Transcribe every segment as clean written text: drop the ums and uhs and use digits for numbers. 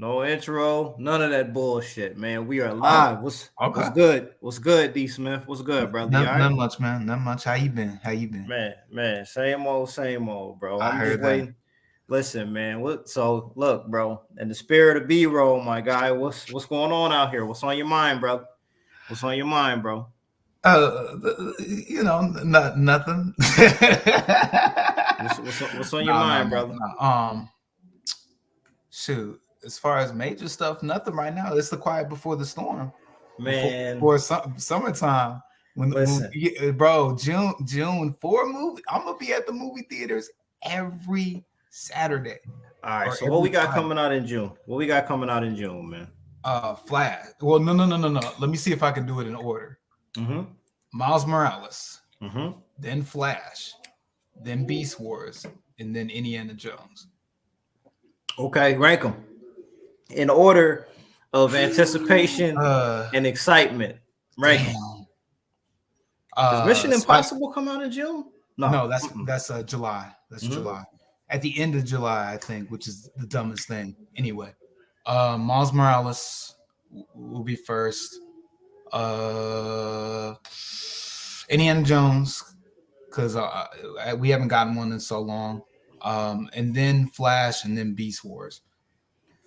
No intro, none of that bullshit, man. We are Oh, live. What's okay. good? What's good, D Smith? What's good, brother? You all right? None much, man. None much. How you been? How you been? Man, same old, bro. I I'm just heard that. waiting. Listen, man. So look, bro. In the spirit of B-roll, my guy, what's going on out here? What's on your mind, bro? What's on your mind, bro? Nothing. What's on your No, no, mind, no, brother? no. Shoot. As far as major stuff, nothing right now. It's the quiet before the storm. Man, For summertime. listen. Bro, June 4 movie. I'm gonna be at the movie theaters every Saturday All right. or So what we every got Friday. coming out in June? What we got coming out in June, man? Flash. Well, no. Let me see if I can do it in order. Mm-hmm. Miles Morales, Mm-hmm. then Flash, then Beast Wars, and then Indiana Jones. Okay, rank them in order of anticipation and excitement. Rank them. Damn. Does Mission Spike. Impossible come out in June? No. No, that's July. That's Mm-hmm. July. At the end of July, I think, which is the dumbest thing. Anyway, Miles Morales will be first. Indiana Jones, because we haven't gotten one in so long. And then Flash, and then Beast Wars.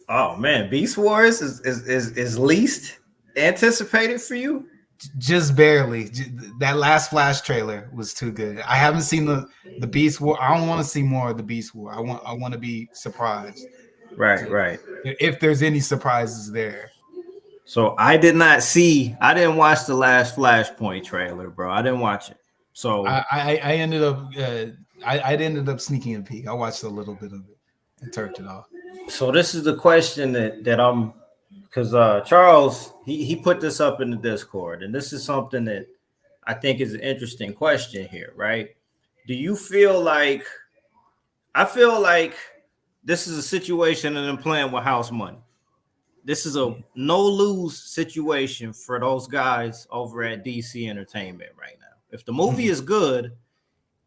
Oh man, Beast Wars is least anticipated for you. Just barely. That last Flash trailer was too good. I haven't seen the Beast War. I don't want to see more of the Beast War. I want to be surprised. Right. If there's any surprises there. So I didn't watch the last Flashpoint trailer, bro. I didn't watch it. So I ended up I ended up sneaking a peek. I watched a little bit of it and turned it off. so this is the question that I'm because Charles he put this up in the Discord, and this is something that I think is an interesting question here, right? Do you feel like I feel like this is a situation and I'm playing with house money. This is a no lose situation for those guys over at DC Entertainment right now. If the movie is good,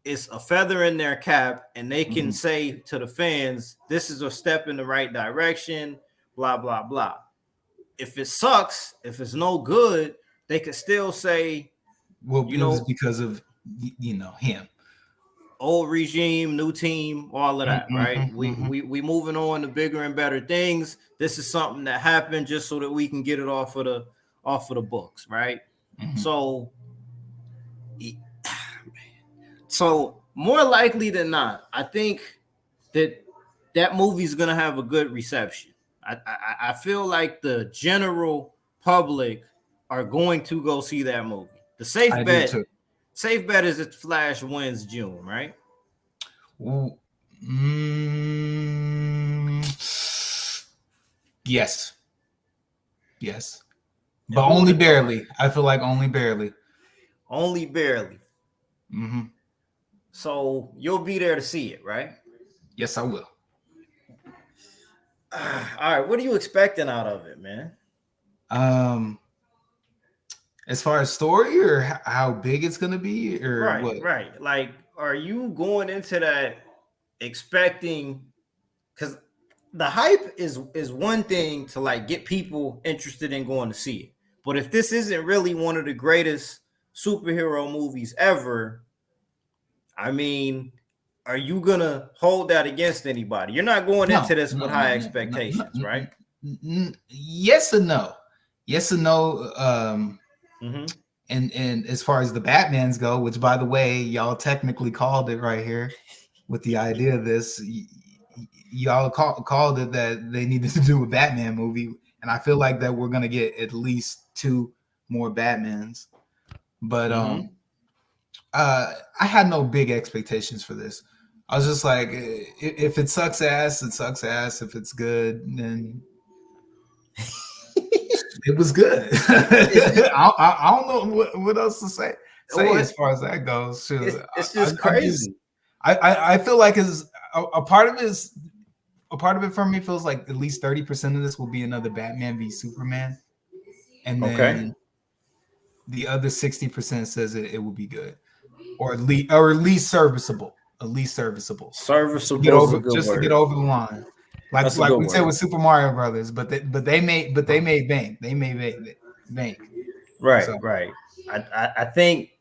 it's a feather in their cap, and they can say to the fans, "This is a step in the right direction." Blah blah blah. If it sucks, if it's no good, they could still say, Well, you it was know, because of him. old regime, new team, all of that, right? We moving on to bigger and better things. This is something that happened just so that we can get it off of the books, right? So more likely than not, I think that movie's gonna have a good reception. I feel like the general public are going to go see that movie. The I do too. safe bet is that Flash wins June, right? Yes, but only barely. I feel like only barely. Only barely. So you'll be there to see it, right? Yes, I will. All right, what are you expecting out of it, man? As far as story or how big it's gonna be, or what? Right. Like, are you going into that expecting? Because the hype is one thing to like get people interested in going to see it, but if this isn't really one of the greatest superhero movies ever, I mean, are you gonna hold that against anybody? You're not going into this with high expectations, right? Yes and no. Yes and no. And as far as the Batmans go, which by the way, y'all technically called it right here with the idea of this. Y'all called it that they needed to do a Batman movie, and I feel like that we're gonna get at least 2 more Batmans. But I had no big expectations for this. I was just like, if it sucks ass, it sucks ass. If it's good, then it was good. I don't know what else to say as far as that goes. It's just crazy. I feel like a part of it for me feels like at least 30% of this will be another Batman v Superman, and then the other 60% says it will be good, or at least serviceable. At least serviceable. Serviceable To get over the line. Like That's a good we said word. with Super Mario Brothers, but they made bank. They made bank. Right, So right. I think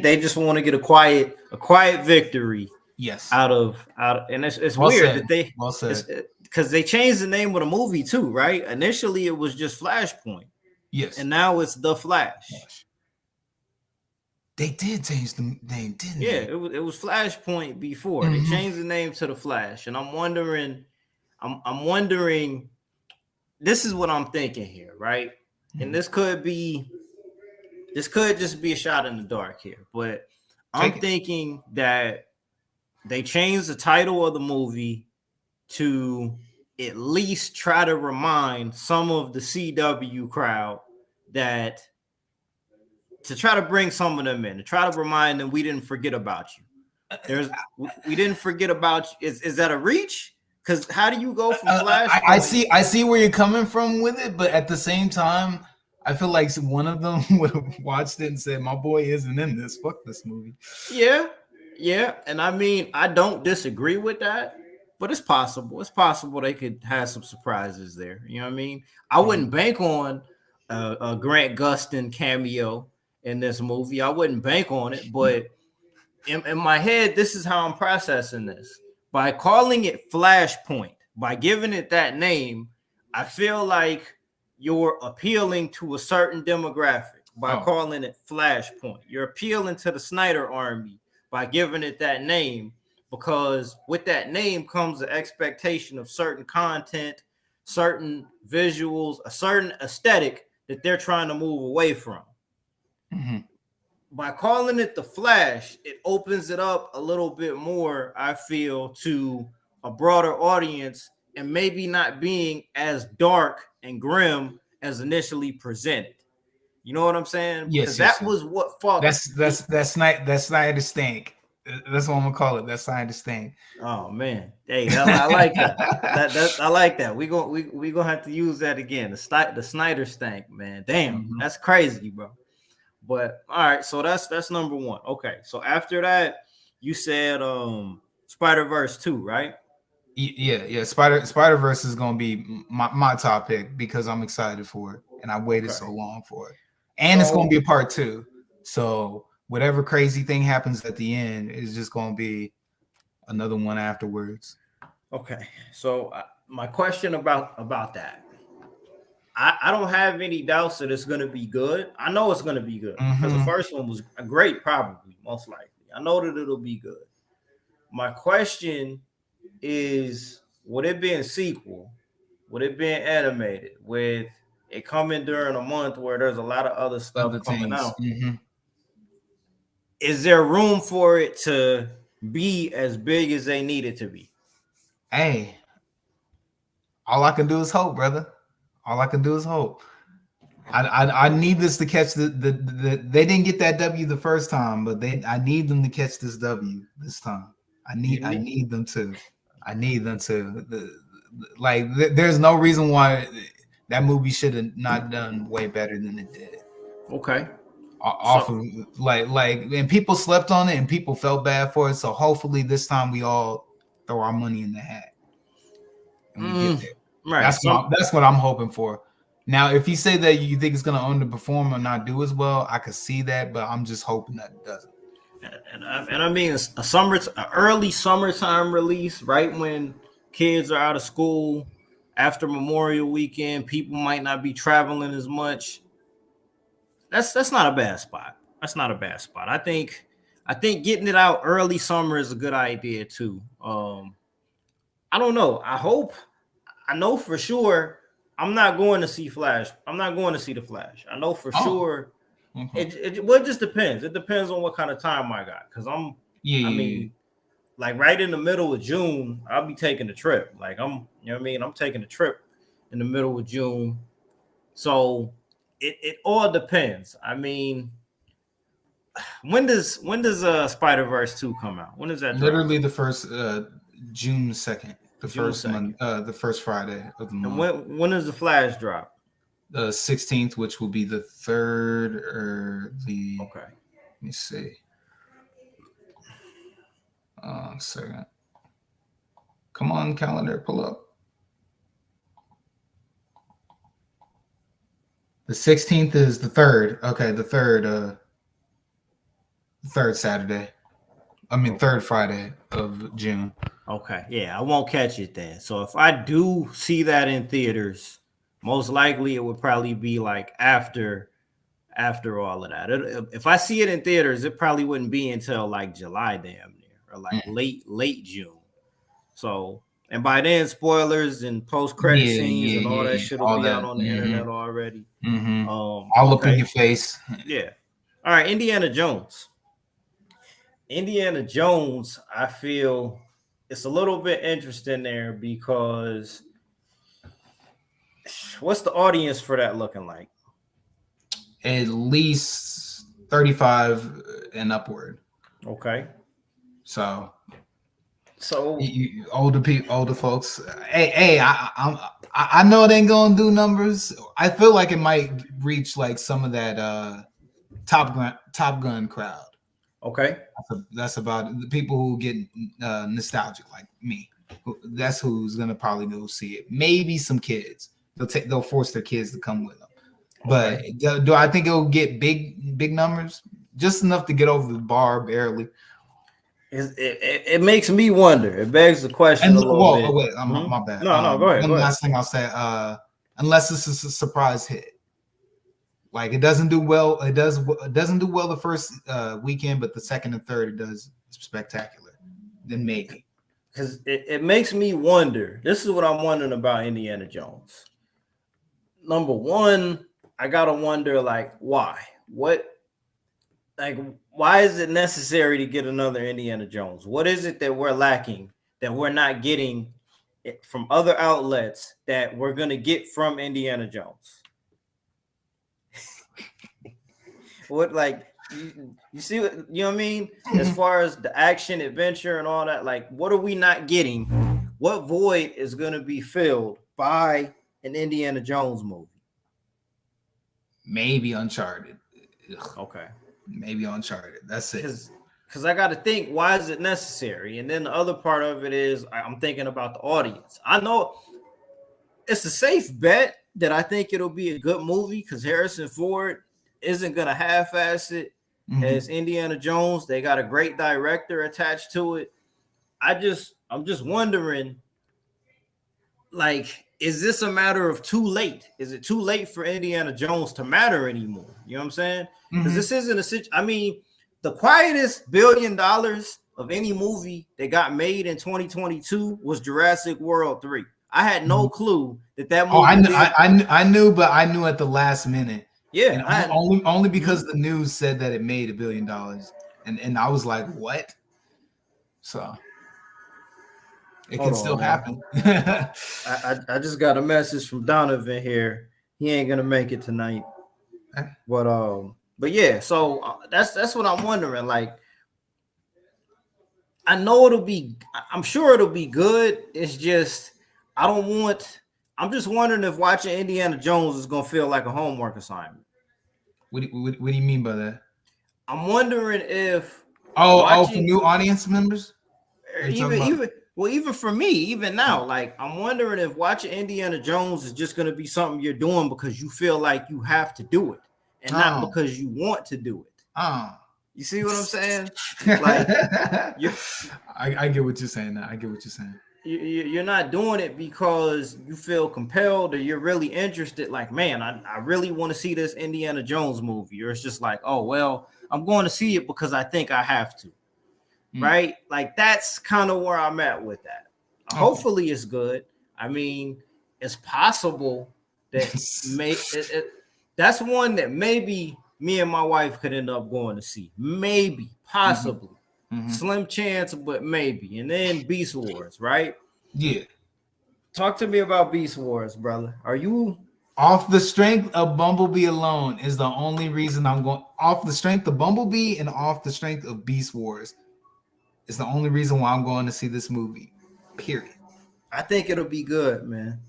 they just want to get a quiet victory yes, and it's well weird said. that they Well said. because they changed the name of the movie too, right? Initially it was just Flashpoint, Yes. and now it's The Flash. They did change the name, didn't Yeah, they? it was Flashpoint before. They Mm-hmm. changed the name to The Flash, and I'm wondering, this is what I'm thinking here, right? Mm-hmm. And this could just be a shot in the dark here, but I'm thinking that they changed the title of the movie to at least try to remind some of the CW crowd that to try to bring some of them in, to try to remind them we didn't forget about you. We didn't forget about you. Is that a reach? Because how do you go from Flashpoint? I see where you're coming from with it, but at the same time, I feel like one of them would have watched it and said, "My boy isn't in this. Fuck this movie." Yeah, and I mean, I don't disagree with that, but it's possible. It's possible they could have some surprises there. You know what I mean? I wouldn't bank on a Grant Gustin cameo in this movie. I wouldn't bank on it, but in my head, this is how I'm processing this. By calling it Flashpoint, by giving it that name, I feel like you're appealing to a certain demographic by calling it Flashpoint. You're appealing to the Snyder Army by giving it that name, because with that name comes the expectation of certain content, certain visuals, a certain aesthetic that they're trying to move away from. Mm-hmm. By calling it The Flash, it opens it up a little bit more, I feel, to a broader audience and maybe not being as dark and grim as initially presented. You know what I'm saying? Yes, that was what fucked. That's Snyder stank. That's what I'm gonna call it. That's Snyder stank. Oh man, hey, I like that. I like that. We gonna have to use that again. The Snyder stank, man. Damn, that's crazy, bro. But all right, so that's number one. Okay, so after that, you said Spider-Verse 2, right? Yeah. Spider-Verse is gonna be my top pick because I'm excited for it and I waited so long for it. And it's gonna be a part 2. So whatever crazy thing happens at the end is just gonna be another one afterwards. Okay, so my question about that. I don't have any doubts that it's going to be good. I know it's going to be good because the first one was great, probably, most likely. I know that it'll be good. My question is, would it be a sequel? Would it be animated with it coming during a month where there's a lot of other stuff coming out? Is there room for it to be as big as they need it to be? Hey, all I can do is hope, brother. All I can do is hope. I need this to catch the they didn't get that W the first time, but I need them to catch this W this time. I need them to. There's no reason why that movie should have not done way better than it did. Okay. And people slept on it and people felt bad for it. So hopefully this time we all throw our money in the hat and we get there. Right. That's what I'm hoping for. Now, if you say that you think it's going to underperform or not do as well, I could see that, but I'm just hoping that it doesn't. And I mean, an early summertime release, right when kids are out of school after Memorial Weekend, people might not be traveling as much. That's not a bad spot. That's not a bad spot. I think getting it out early summer is a good idea too. I don't know. I know for sure I'm not going to see Flash. I'm not going to see the Flash. I know for sure. It just depends. It depends on what kind of time I got. Because like right in the middle of June, I'll be taking a trip. Like I'm taking a trip in the middle of June. So it all depends. I mean, when does Spider-Verse 2 come out? When is that? Literally the first June 2nd. The first month, the first Friday of the month. And when does the Flash drop? The 16th, which will be the 3rd or the. Okay. Let me see. Second. Come on, calendar, pull up. The 16th is the third. Okay, the third Saturday. I mean, third Friday of June. Okay, yeah, I won't catch it then. So if I do see that in theaters, most likely it would probably be like after all of that. If I see it in theaters, it probably wouldn't be until like July, damn near, or like late June. So, and by then, spoilers and post credit scenes and all that shit will be out on the internet already. All up in your face. Yeah. All right, Indiana Jones. Indiana Jones, I feel it's a little bit interesting there because what's the audience for that looking like? At least 35 and upward. Okay. So older folks. Hey, I know it ain't gonna do numbers. I feel like it might reach like some of that Top Gun crowd. Okay. That's about the people who get nostalgic like me. That's who's gonna probably go see it. Maybe some kids. They'll force their kids to come with them. Okay. But do I think it'll get big numbers? Just enough to get over the bar, barely. It makes me wonder. It begs the question a little bit. Wait, my bad. No, go ahead. One last thing I'll say. Unless this is a surprise hit. Like it doesn't do well. It doesn't do well the first weekend, but the second and third it does spectacular. Then maybe because it makes me wonder. This is what I'm wondering about Indiana Jones. Number one, I gotta wonder like why? Why is it necessary to get another Indiana Jones? What is it that we're lacking that we're not getting from other outlets that we're gonna get from Indiana Jones? What you see what you know what I mean? As far as the action, adventure, and all that, like what are we not getting? What void is gonna be filled by an Indiana Jones movie? Maybe Uncharted. Okay. Maybe Uncharted. That's it. Because I got to think, why is it necessary? And then the other part of it is I'm thinking about the audience. I know it's a safe bet that I think it'll be a good movie because Harrison Ford isn't going to half-ass it as Indiana Jones. They got a great director attached to it. I'm just wondering, like, is this a matter of too late? Is it too late for Indiana Jones to matter anymore? You know what I'm saying? Because this isn't a situation. I mean, the quietest $1 billion of any movie that got made in 2022 was Jurassic World 3. I had no clue that movie. Oh, I knew, but I knew at the last minute. Yeah, and only because the news said that it made $1 billion, and I was like, what? So it can still happen. I just got a message from Donovan here. He ain't gonna make it tonight, but yeah. So that's what I'm wondering. Like, I know I'm sure it'll be good. It's just I'm just wondering if watching Indiana Jones is gonna feel like a homework assignment. What do you mean by that? I'm wondering if for new audience members, even for me, even now, like I'm wondering if watching Indiana Jones is just gonna be something you're doing because you feel like you have to do it and not because you want to do it. You see what I'm saying? Like, I get what you're saying now. I get what you're saying. You're not doing it because you feel compelled or you're really interested. Like, man, I really want to see this Indiana Jones movie. Or it's just like, oh, well, I'm going to see it because I think I have to. Right? Like, that's kind of where I'm at with that. Okay. Hopefully it's good. I mean, it's possible that that's one that maybe me and my wife could end up going to see. Maybe, possibly. Slim chance, but maybe. And then Beast Wars, right? Yeah. Talk to me about Beast Wars, brother. Are you off the strength of Bumblebee alone is the only reason I'm going off the strength of Bumblebee and off the strength of Beast Wars is the only reason why I'm going to see this movie. Period. I think it'll be good, man.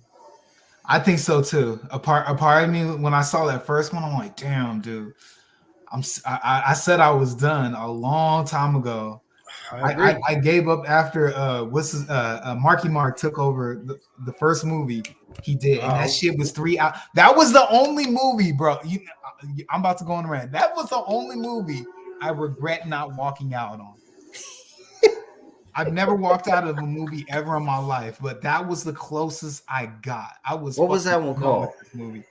I think so too. A part of me when I saw that first one, I'm like, damn, dude. I said I was done a long time ago. I gave up after Marky Mark took over the first movie he did, and that shit was 3 hours. That was the only movie, bro. I'm about to go on a rant. That was the only movie I regret not walking out on. I've never walked out of a movie ever in my life, but that was the closest I got. What was that one called? Movie.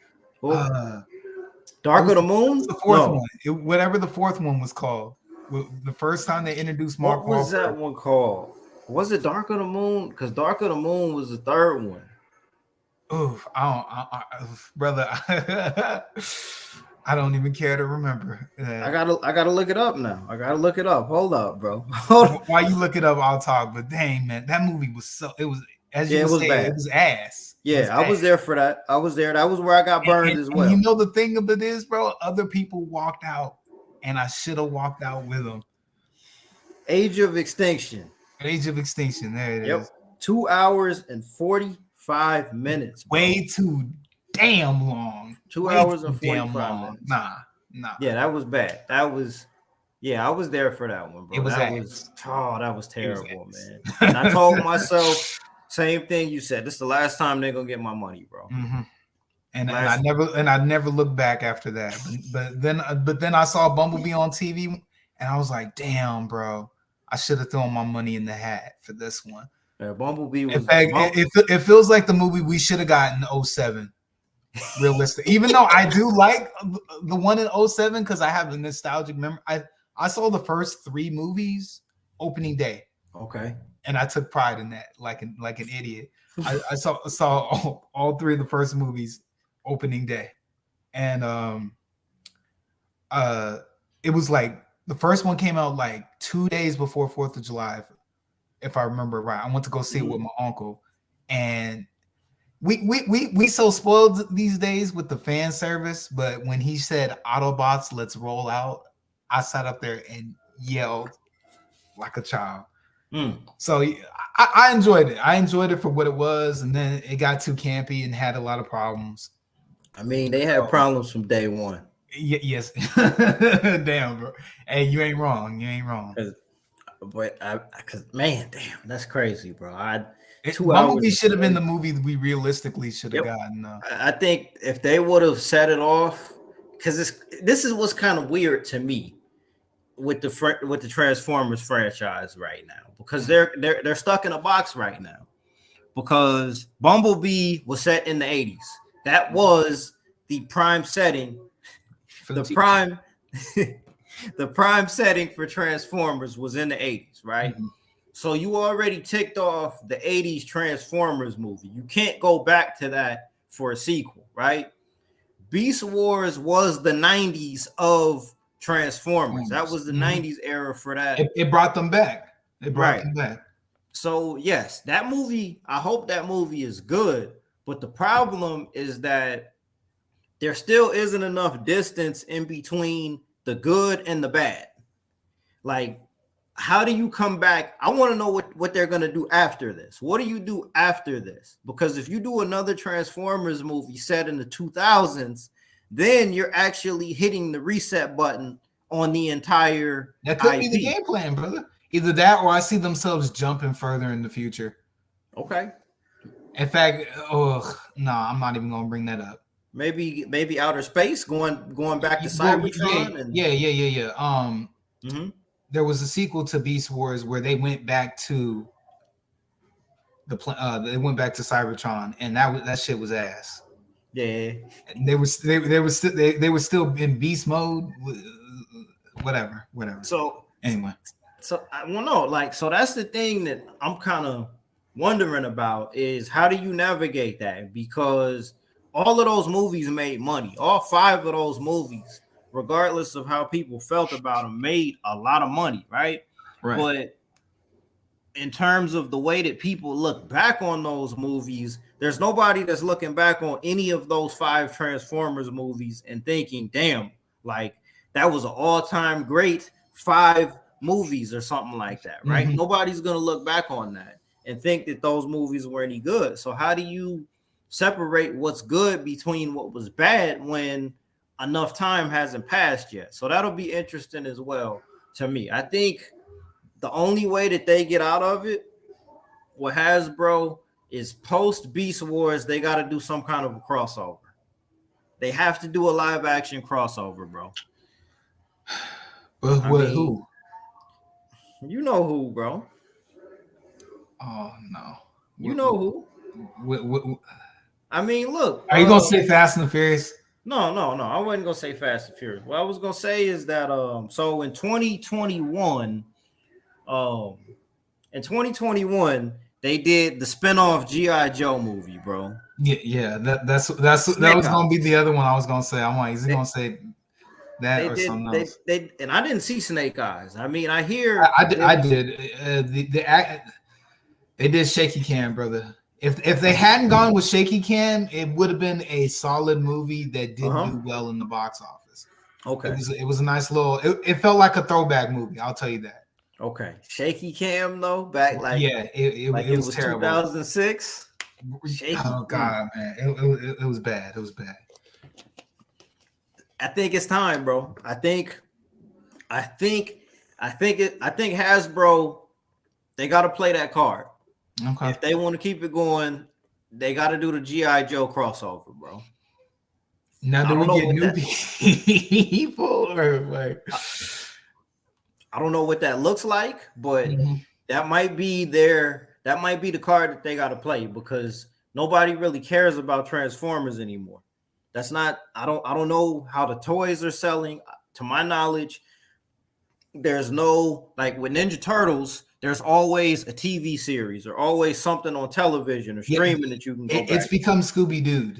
Dark of the Moon? The fourth one. Whatever the fourth one was called. The first time they introduced Mark Wahlberg. What was that one called? Was it Dark of the Moon? Because Dark of the Moon was the third one. Oof, brother, I don't even care to remember. I gotta look it up now. I gotta look it up. Hold up, bro. While you look it up, I'll talk. But dang, man, that movie was bad. It was ass. Yeah, I was there for that. I was there. That was where I got burned as well. You know the thing of it is, bro, other people walked out, and I should have walked out with them. Age of Extinction. There it is. 2 hours and 45 minutes. Bro. Way too damn long. 2 hours and 45 minutes. Nah. Yeah, that was bad. I was there for that one, bro. It was that was terrible, man. And I told myself, same thing you said. This is the last time they're gonna get my money, bro. Mm-hmm. And I never looked back after that. But then I saw Bumblebee on TV, and I was like, damn, bro, I should have thrown my money in the hat for this one. Yeah, Bumblebee was. In fact, it feels like the movie we should have gotten in 07. Realistic. Even though I do like the one in 07 because I have a nostalgic memory. I saw the first 3 movies opening day. Okay. And I took pride in that, like an idiot. I saw all 3 of the first movies opening day, and it was like the first one came out like 2 days before 4th of July, if I remember right. I went to go see it with my uncle, and we so spoiled these days with the fan service. But when he said Autobots, let's roll out, I sat up there and yelled like a child. So I enjoyed it. I enjoyed it for what it was, and then it got too campy and had a lot of problems. I mean, they had problems from day one. Yes. Damn, bro. Hey, you ain't wrong. Because man, damn, that's crazy, bro. Bumblebee should have been the movie we realistically should have gotten. I think if they would have set it off, because this is what's kind of weird to me with the Transformers franchise right now, because they're stuck in a box right now, because Bumblebee was set in the 80s. That was the prime setting. The prime setting for Transformers was in the 80s, right? Mm-hmm. So you already ticked off the 80s Transformers movie. You can't go back to that for a sequel, right? Beast Wars was the 90s of Transformers. That was the 90s era for that. It brought them back. Them back. So yes, that movie, I hope that movie is good, but the problem is that there still isn't enough distance in between the good and the bad. Like, how do you come back? I want to know what they're going to do after this. What do you do after this? Because if you do another Transformers movie set in the 2000s, then you're actually hitting the reset button on the entire That could IP. be the game plan, brother. Either that or I see themselves jumping further in the future. Okay. In fact, I'm not even going to bring that up. Maybe outer space, going back to Cybertron. Yeah. There was a sequel to Beast Wars where they went back to they went back to Cybertron, and that shit was ass. Yeah, and they were still in beast mode. Whatever. So anyway, so that's the thing that I'm kind of wondering about is how do you navigate that? Because all of those movies made money. All 5 of those movies, regardless of how people felt about them, made a lot of money, right? But in terms of the way that people look back on those movies, there's nobody that's looking back on any of those 5 Transformers movies and thinking, damn, like that was an all-time great 5 movies or something like that, right? Mm-hmm. Nobody's going to look back on that and think that those movies were any good. So how do you separate what's good between what was bad when enough time hasn't passed yet? So that'll be interesting as well to me. I think the only way that they get out of it with Hasbro is post Beast Wars. They got to do some kind of a crossover. They have to do a live action crossover, bro. But who? You know who, bro. Oh no. You know who. I mean, look. Are you gonna say Fast and the Furious? No. I wasn't gonna say Fast and Furious. What I was gonna say is that so in 2021, they did the spinoff G.I. Joe movie, bro. Yeah. That was gonna be the other one I was gonna say. I'm like, is he gonna say that or something else? And I didn't see Snake Eyes. I mean, I hear I did. They did Shaky Cam, brother. If they hadn't gone with Shaky Cam, it would have been a solid movie that didn't do well in the box office. Okay. It was a nice little. It felt like a throwback movie. I'll tell you that. Okay. Shaky Cam though, back like it was terrible. 2006. Oh God, man, it was bad. It was bad. I think it's time, bro. I think Hasbro, they got to play that card. Okay. If they want to keep it going, they got to do the G.I. Joe crossover, bro. Now, do we get new people or like? I don't know what that looks like, but that might be the card that they got to play because nobody really cares about Transformers anymore. That's not. I don't know how the toys are selling. To my knowledge, there's no like with Ninja Turtles. There's always a TV series or always something on television or streaming that you can go back. It's become Scooby Doo.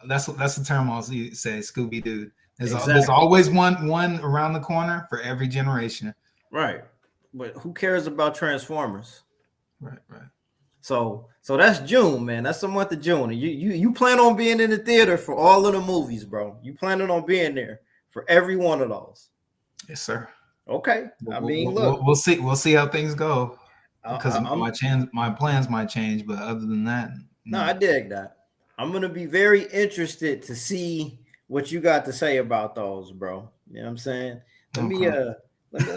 That's the term I'll say. Scooby Doo. Exactly. There's always one around the corner for every generation. Right, but who cares about Transformers? Right. So that's June, man. That's the month of June. You plan on being in the theater for all of the movies, bro. You planning on being there for every one of those? Yes, sir. Okay. Look, we'll see. We'll see how things go because my plans might change, but other than that, no, I dig that. I'm gonna be very interested to see what you got to say about those, bro. You know what I'm saying? Let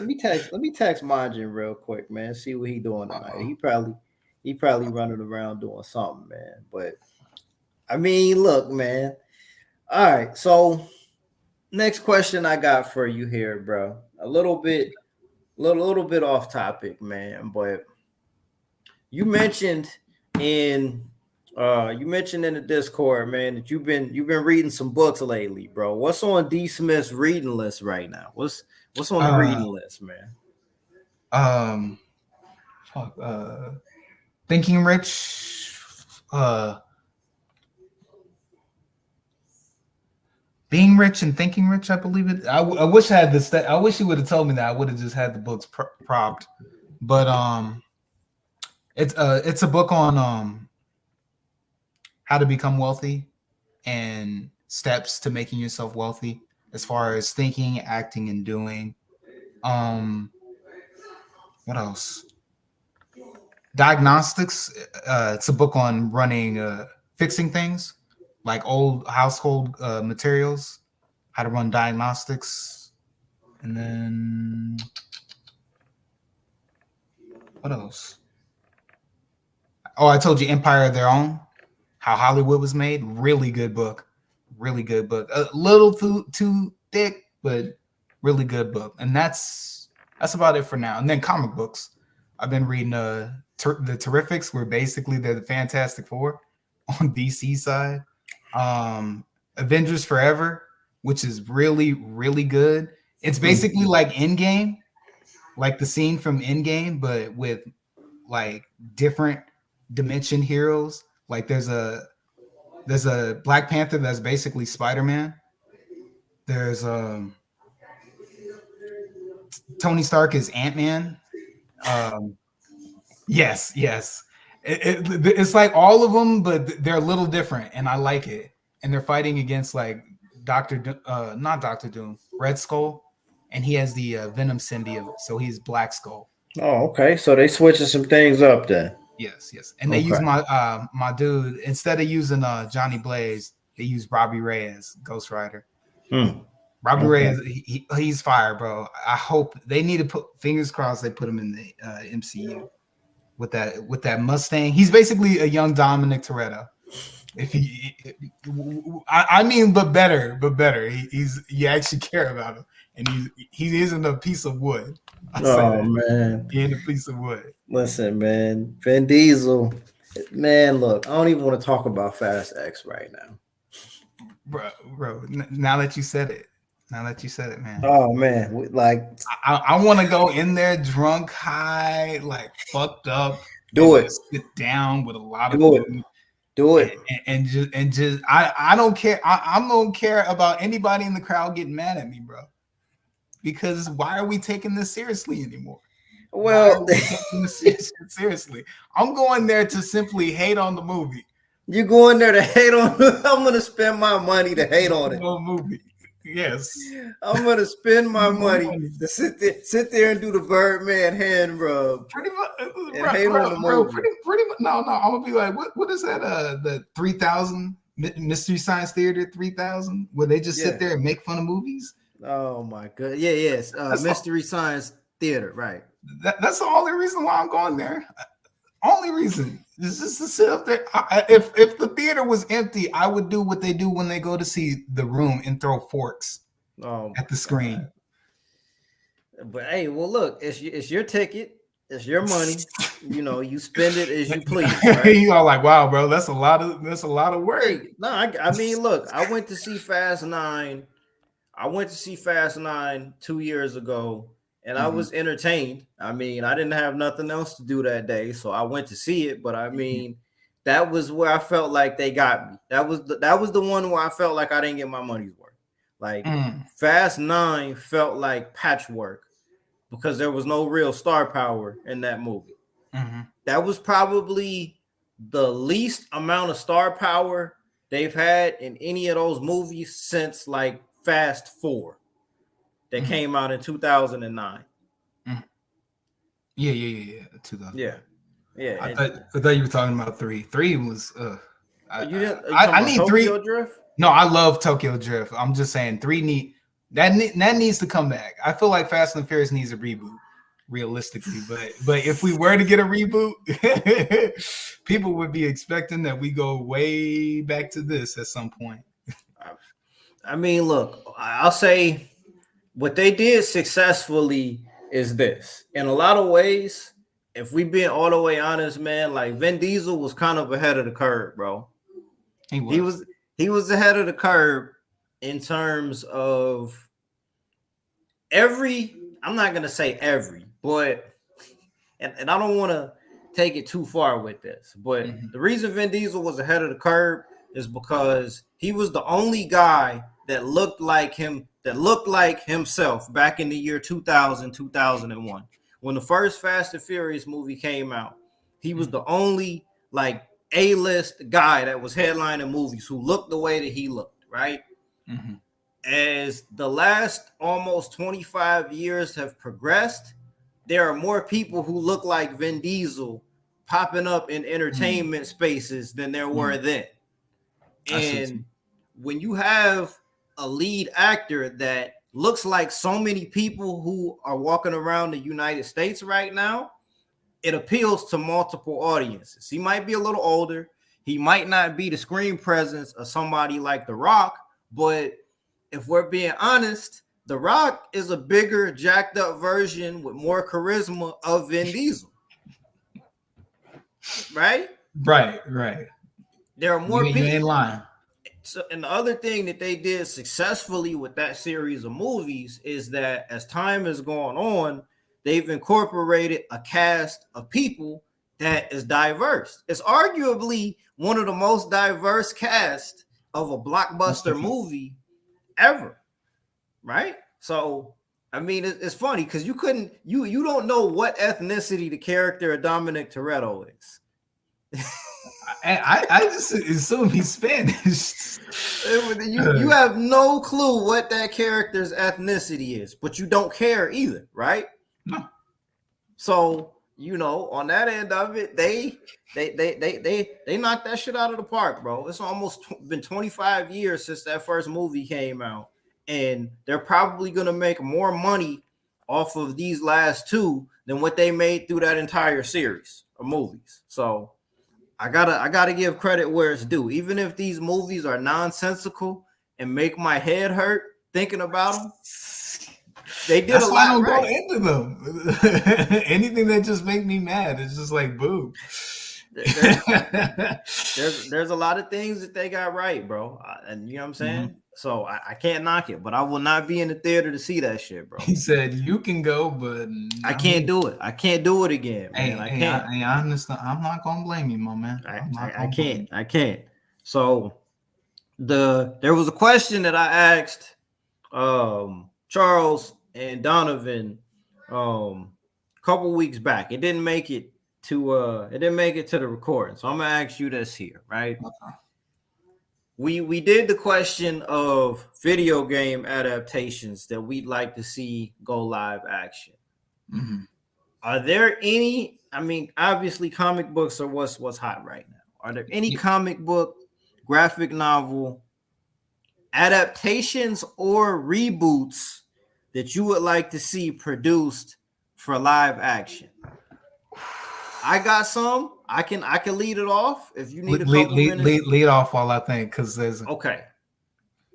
me text Majin real quick, man. See what he doing tonight. He probably running around doing something, man. But I mean, look, man. All right, so next question I got for you here, bro. A little bit off topic, man. But you mentioned in the Discord, man, that you've been reading some books lately, bro. What's on D. Smith's reading list right now? What's on the reading list, man? Thinking Rich, Being Rich and Thinking Rich, I believe it. I wish I had this. I wish you would have told me that. I would have just had the books propped. But it's a book on how to become wealthy and steps to making yourself wealthy as far as thinking, acting, and doing. What else? Diagnostics. It's a book on running, fixing things like old household materials, how to run diagnostics. And then what else? Oh, I told you Empire of Their Own, how Hollywood was made. Really good book. Really good book. A little too thick, but really good book. And that's about it for now. And then comic books. I've been reading the Terrifics, where basically they're the Fantastic Four on DC side. Avengers Forever, which is really, really good. It's basically like Endgame, like the scene from Endgame, but with like different dimension heroes. Like there's a Black Panther that's basically Spider-Man. There's Tony Stark is Ant-Man. Yes. It's like all of them, but they're a little different, and I like it. And they're fighting against like not Doctor Doom, Red Skull, and he has the Venom symbiote, so he's Black Skull. Oh, okay. So they switching some things up then. Yes. And they use my dude instead of using Johnny Blaze, they use Robbie Reyes, Ghost Rider. Robbie Ray is he's fire, bro. I hope they need to put fingers crossed they put him in the MCU with that Mustang. He's basically a young Dominic Toretto. I mean, but better. You actually care about him, and he isn't a piece of wood. Man, he ain't a piece of wood. Listen, man, Vin Diesel, man. Look, I don't even want to talk about Fast X right now, bro. Now that you said it, man. Oh man, like I want to go in there drunk, high, like fucked up. Do it. Sit down with a lot of food. Do it. And just I don't care. I don't care about anybody in the crowd getting mad at me, bro. Because why are we taking this seriously anymore? Well, seriously, I'm going there to simply hate on the movie. You going there to hate on? I'm gonna spend my money to hate on it. Movie. Yes, I'm gonna spend my money to sit there and do the Birdman hand rub. Pretty much, hate on the movie. Pretty much. No. I'm gonna be like, what is that? The 3000 Mystery Science Theater 3000, where they just sit there and make fun of movies. Oh my god! Yes. Mystery Science Theater, right? That's the only reason why I'm going there. Only reason is just to sit up there. If the theater was empty, I would do what they do when they go to see The Room and throw forks at the screen. But hey, well, look, it's your ticket, it's your money. You spend it as you please. Right? You all like, wow, bro, that's a lot of work. Hey, no, I mean, look, I went to see Fast 9. I went to see Fast 9 2 years ago. And I was entertained. I mean, I didn't have nothing else to do that day, so I went to see it. But I mean, that was where I felt like they got me. That was the one where I felt like I didn't get my money's worth. Like Fast 9 felt like patchwork because there was no real star power in that movie. That was probably the least amount of star power they've had in any of those movies since like Fast 4. That came out in 2009. Yeah. 2000. Yeah. I thought you were talking about 3. 3 was. I need Tokyo 3. Drift? No, I love Tokyo Drift. I'm just saying 3 needs to come back. I feel like Fast and Furious needs a reboot, realistically. But if we were to get a reboot, people would be expecting that we go way back to this at some point. I mean, look, I'll say. What they did successfully is this. In a lot of ways, if we being all the way honest, man, like Vin Diesel was kind of ahead of the curve, bro. He was ahead of the curve in terms of I'm not gonna say every, but and I don't want to take it too far with this, but the reason Vin Diesel was ahead of the curve is because he was the only guy that looked like himself back in the year 2000, 2001. When the first Fast and Furious movie came out, he was the only like A-list guy that was headlining movies who looked the way that he looked, right? As the last almost 25 years have progressed, there are more people who look like Vin Diesel popping up in entertainment spaces than there were then. And when you have a lead actor that looks like so many people who are walking around the United States right now, it appeals to multiple audiences. He might be a little older. He might not be the screen presence of somebody like The Rock, but if we're being honest, The Rock is a bigger, jacked up version with more charisma of Vin Diesel. Right. There are more people. You ain't lying. So, and the other thing that they did successfully with that series of movies is that as time has gone on, they've incorporated a cast of people that is diverse. It's arguably one of the most diverse cast of a blockbuster movie ever, right? So, I mean, it's funny because you don't know what ethnicity the character of Dominic Toretto is. I just assume he's Spanish. You have no clue what that character's ethnicity is, but you don't care either, right? No. So on that end of it, they knocked that shit out of the park, bro. It's almost been 25 years since that first movie came out, and they're probably going to make more money off of these last two than what they made through that entire series of movies. So I gotta give credit where it's due. Even if these movies are nonsensical and make my head hurt thinking about them, they did That's a why I lot don't right. go into them. Anything that just make me mad, it's just like boo. There's a lot of things that they got right, bro. And you know what I'm saying? Mm-hmm. So I can't knock it, but I will not be in the theater to see that shit, bro. He said you can go, but I can't do it. I can't do it again, man. I can't. I understand. I'm not gonna blame you, my man. I can't. I can't. So there was a question that I asked Charles and Donovan a couple weeks back. It didn't make it to the recording. So I'm gonna ask you this here, right? Okay. We did the question of video game adaptations that we'd like to see go live action. Mm-hmm. Are there any? I mean, obviously, comic books are what's hot right now. Are there any comic book, graphic novel adaptations or reboots that you would like to see produced for live action? I got some. I can lead it off if you need a couple minutes. Lead off while I think, because there's okay.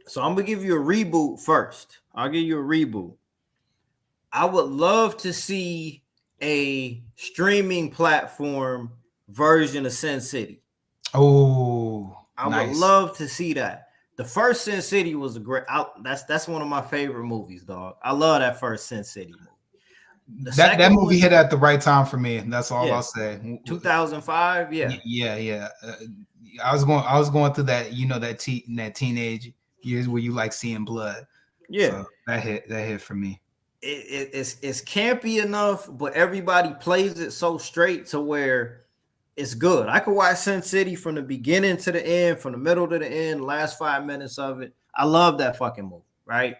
So I'm gonna give you a reboot first. I'll give you a reboot. I would love to see a streaming platform version of Sin City. Oh, I would love to see that. The first Sin City was a great. That's one of my favorite movies, dog. I love that first Sin City movie. That movie hit at the right time for me. That's all I'll say. 2005, yeah. I was going through that, that teenage years where you like seeing blood. Yeah, so that hit for me. It's campy enough, but everybody plays it so straight to where it's good. I could watch Sin City from the beginning to the end, from the middle to the end, last 5 minutes of it. I love that fucking movie, right?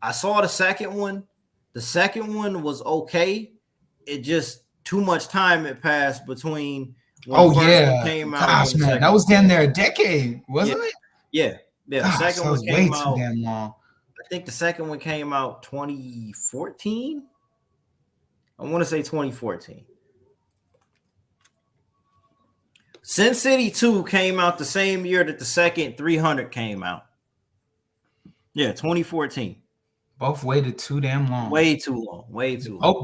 I saw the second one. The second one was okay. It just too much time had passed between when the first one came out. Gosh, man, that was damn near a decade, wasn't it? Yeah. The second one came out. Too damn long. I think the second one came out 2014. I want to say 2014. Sin City 2 came out the same year that the second 300 came out. Yeah, 2014. Both waited too damn long. Way too long.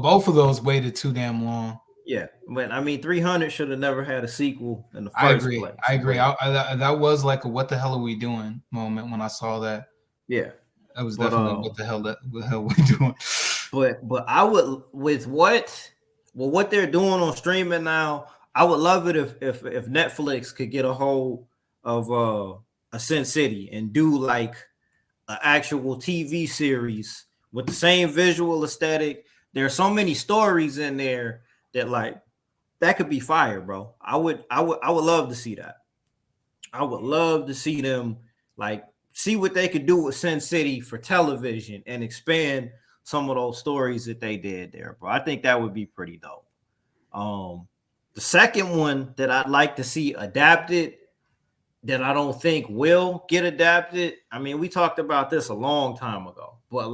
Both of those waited too damn long. Yeah, but I mean, 300 should have never had a sequel in the first place. I agree. That was like a "what the hell are we doing" moment when I saw that. Yeah, that was definitely what the hell we doing. But I would, with what they're doing on streaming now, I would love it if Netflix could get a hold of a Sin City and do like an actual TV series with the same visual aesthetic. There's so many stories in there that could be fire, bro. I would love to see that. I would love to see them see what they could do with Sin City for television and expand some of those stories that they did there, bro. I think that would be pretty dope. The second one that I'd like to see adapted that I don't think will get adapted. I mean, we talked about this a long time ago, but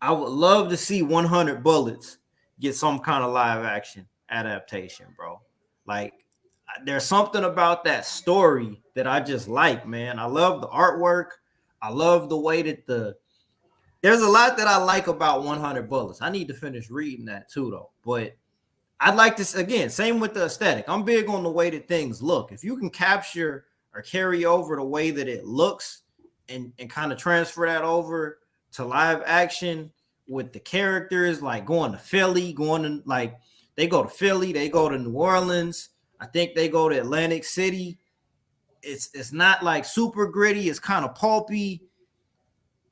I would love to see 100 Bullets get some kind of live action adaptation, bro. There's something about that story that I just like, man. I love the artwork. I love the way that there's a lot that I like about 100 Bullets. I need to finish reading that too, though. But I'd like to, again, same with the aesthetic. I'm big on the way that things look. If you can capture or carry over the way that it looks and kind of transfer that over to live action with the characters, like going to Philly, they go to Philly, they go to New Orleans. I think they go to Atlantic City. It's not like super gritty. It's kind of pulpy.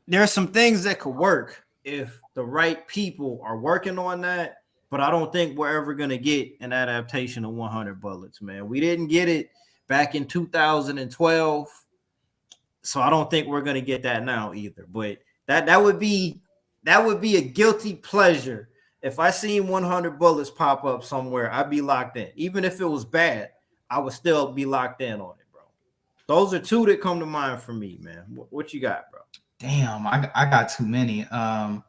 There's some things that could work if the right people are working on that, but I don't think we're ever going to get an adaptation of 100 Bullets, man. We didn't get it back in 2012, so I don't think we're going to get that now either. But that would be a guilty pleasure. If I seen 100 Bullets pop up somewhere, I'd be locked in. Even if it was bad, I would still be locked in on it, bro. Those are two that come to mind for me, man. What you got, bro? Damn, I got too many. I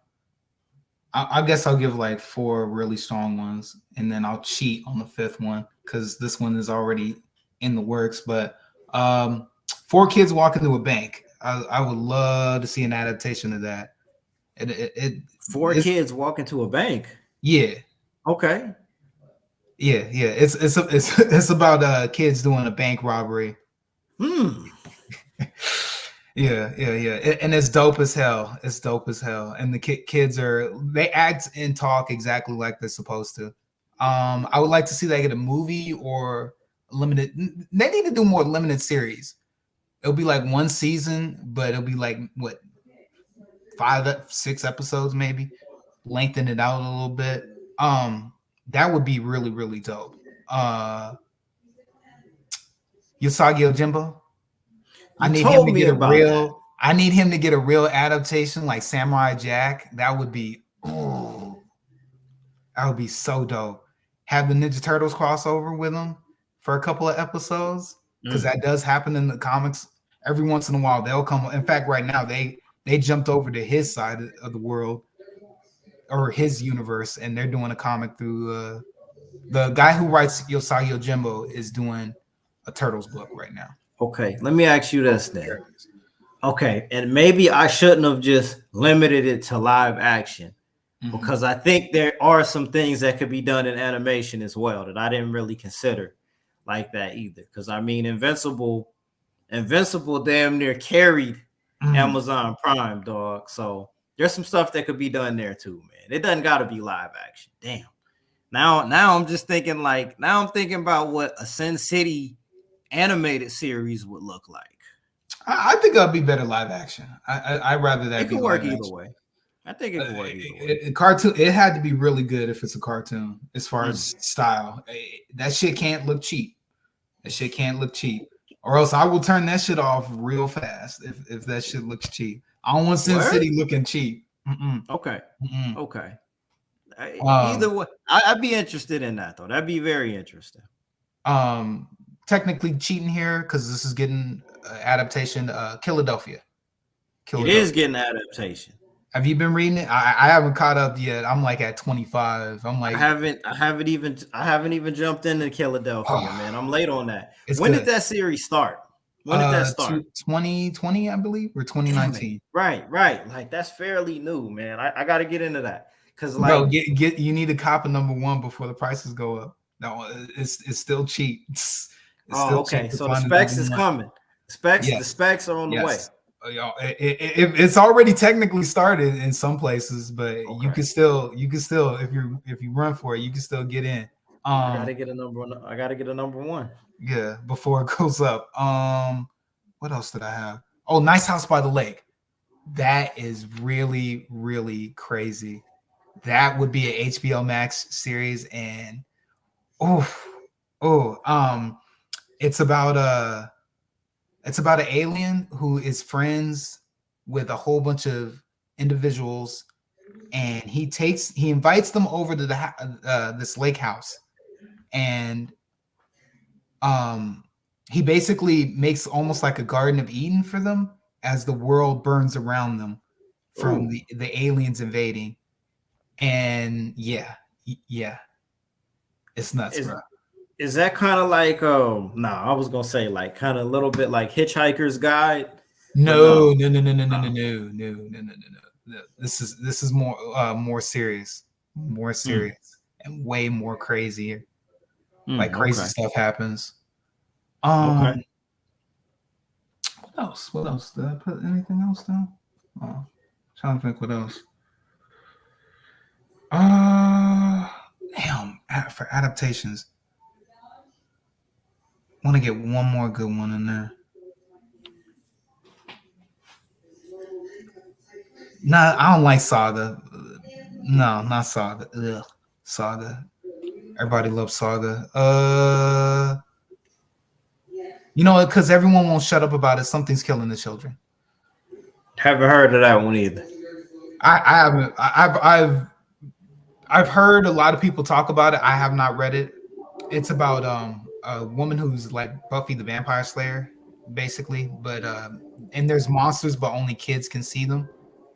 guess I'll give like 4 really strong ones, and then I'll cheat on the 5th one because this one is already in the works. But 4 Kids Walk Into a Bank. I would love to see an adaptation of that. Four kids walk into a bank. Yeah. Okay. Yeah. It's about kids doing a bank robbery. Yeah, and it's dope as hell. And the kids they act and talk exactly like they're supposed to. I would like to see that get a movie or limited. They need to do more limited series. It'll be like 1 season, but it'll be like what, 5, 6 episodes maybe. Lengthen it out a little bit. That would be really, really dope. Usagi Ojimbo. I need him to get I need him to get a real adaptation like Samurai Jack. That would be so dope. Have the Ninja Turtles crossover with him for a couple of episodes, because that does happen in the comics every once in a while. They'll come. In fact, right now they jumped over to his side of the world or his universe, and they're doing a comic through the guy who writes Usagi Ojimbo is doing a Turtles book right now. Okay, let me ask you this then. Okay, and maybe I shouldn't have just limited it to live action, because I think there are some things that could be done in animation as well that I didn't really consider like that either. Because I mean, Invincible damn near carried Amazon Prime, dog. So there's some stuff that could be done there too, man. It doesn't got to be live action. Damn. Now I'm just thinking I'm thinking about what a Sin City animated series would look like. I think it'll be better live action. I'd rather that. It could work either way. I think it could work either way. Cartoon. It had to be really good if it's a cartoon. As far as style, that shit can't look cheap. Or else I will turn that shit off real fast if that shit looks cheap. I don't want Sin City looking cheap. Okay. Either way, I'd be interested in that though. That'd be very interesting. Technically cheating here because this is getting adaptation. Philadelphia. It is getting adaptation. Have you been reading it? I haven't caught up yet. I'm like at 25. I'm like I haven't even jumped into Philadelphia, man. I'm late on that. When did that series start? When did that start? 2020, I believe, or 2019. Right. Like that's fairly new, man. I got to get into that because like, bro, you need to cop a number 1 before the prices go up. No, it's still cheap. Okay. So the specs is coming. The specs are on the way. It's already technically started in some places, but you can still if you run for it, you can still get in. I gotta get a number 1. Yeah, before it goes up. What else did I have? Oh, Nice House by the Lake. That is really, really crazy. That would be an HBO Max series, and it's about an alien who is friends with a whole bunch of individuals, and he invites them over to this lake house, and he basically makes almost like a Garden of Eden for them as the world burns around them from the aliens invading. And yeah, it's nuts, bro. Is that kind of like I was gonna say like kind of a little bit like Hitchhiker's Guide? No. This is more serious, and way more crazy. Like crazy stuff happens. Okay. What else? Did I put anything else down? Trying to think what else. Damn, for adaptations. Want to get one more good one in there. Nah, I don't like Saga. No, not Saga. Ugh, Saga. Everybody loves Saga. Because everyone won't shut up about it. Something's killing the children. Haven't heard of that one either. I haven't. I've heard a lot of people talk about it. I have not read it. It's about a woman who's like Buffy the Vampire Slayer, basically. But and there's monsters, but only kids can see them,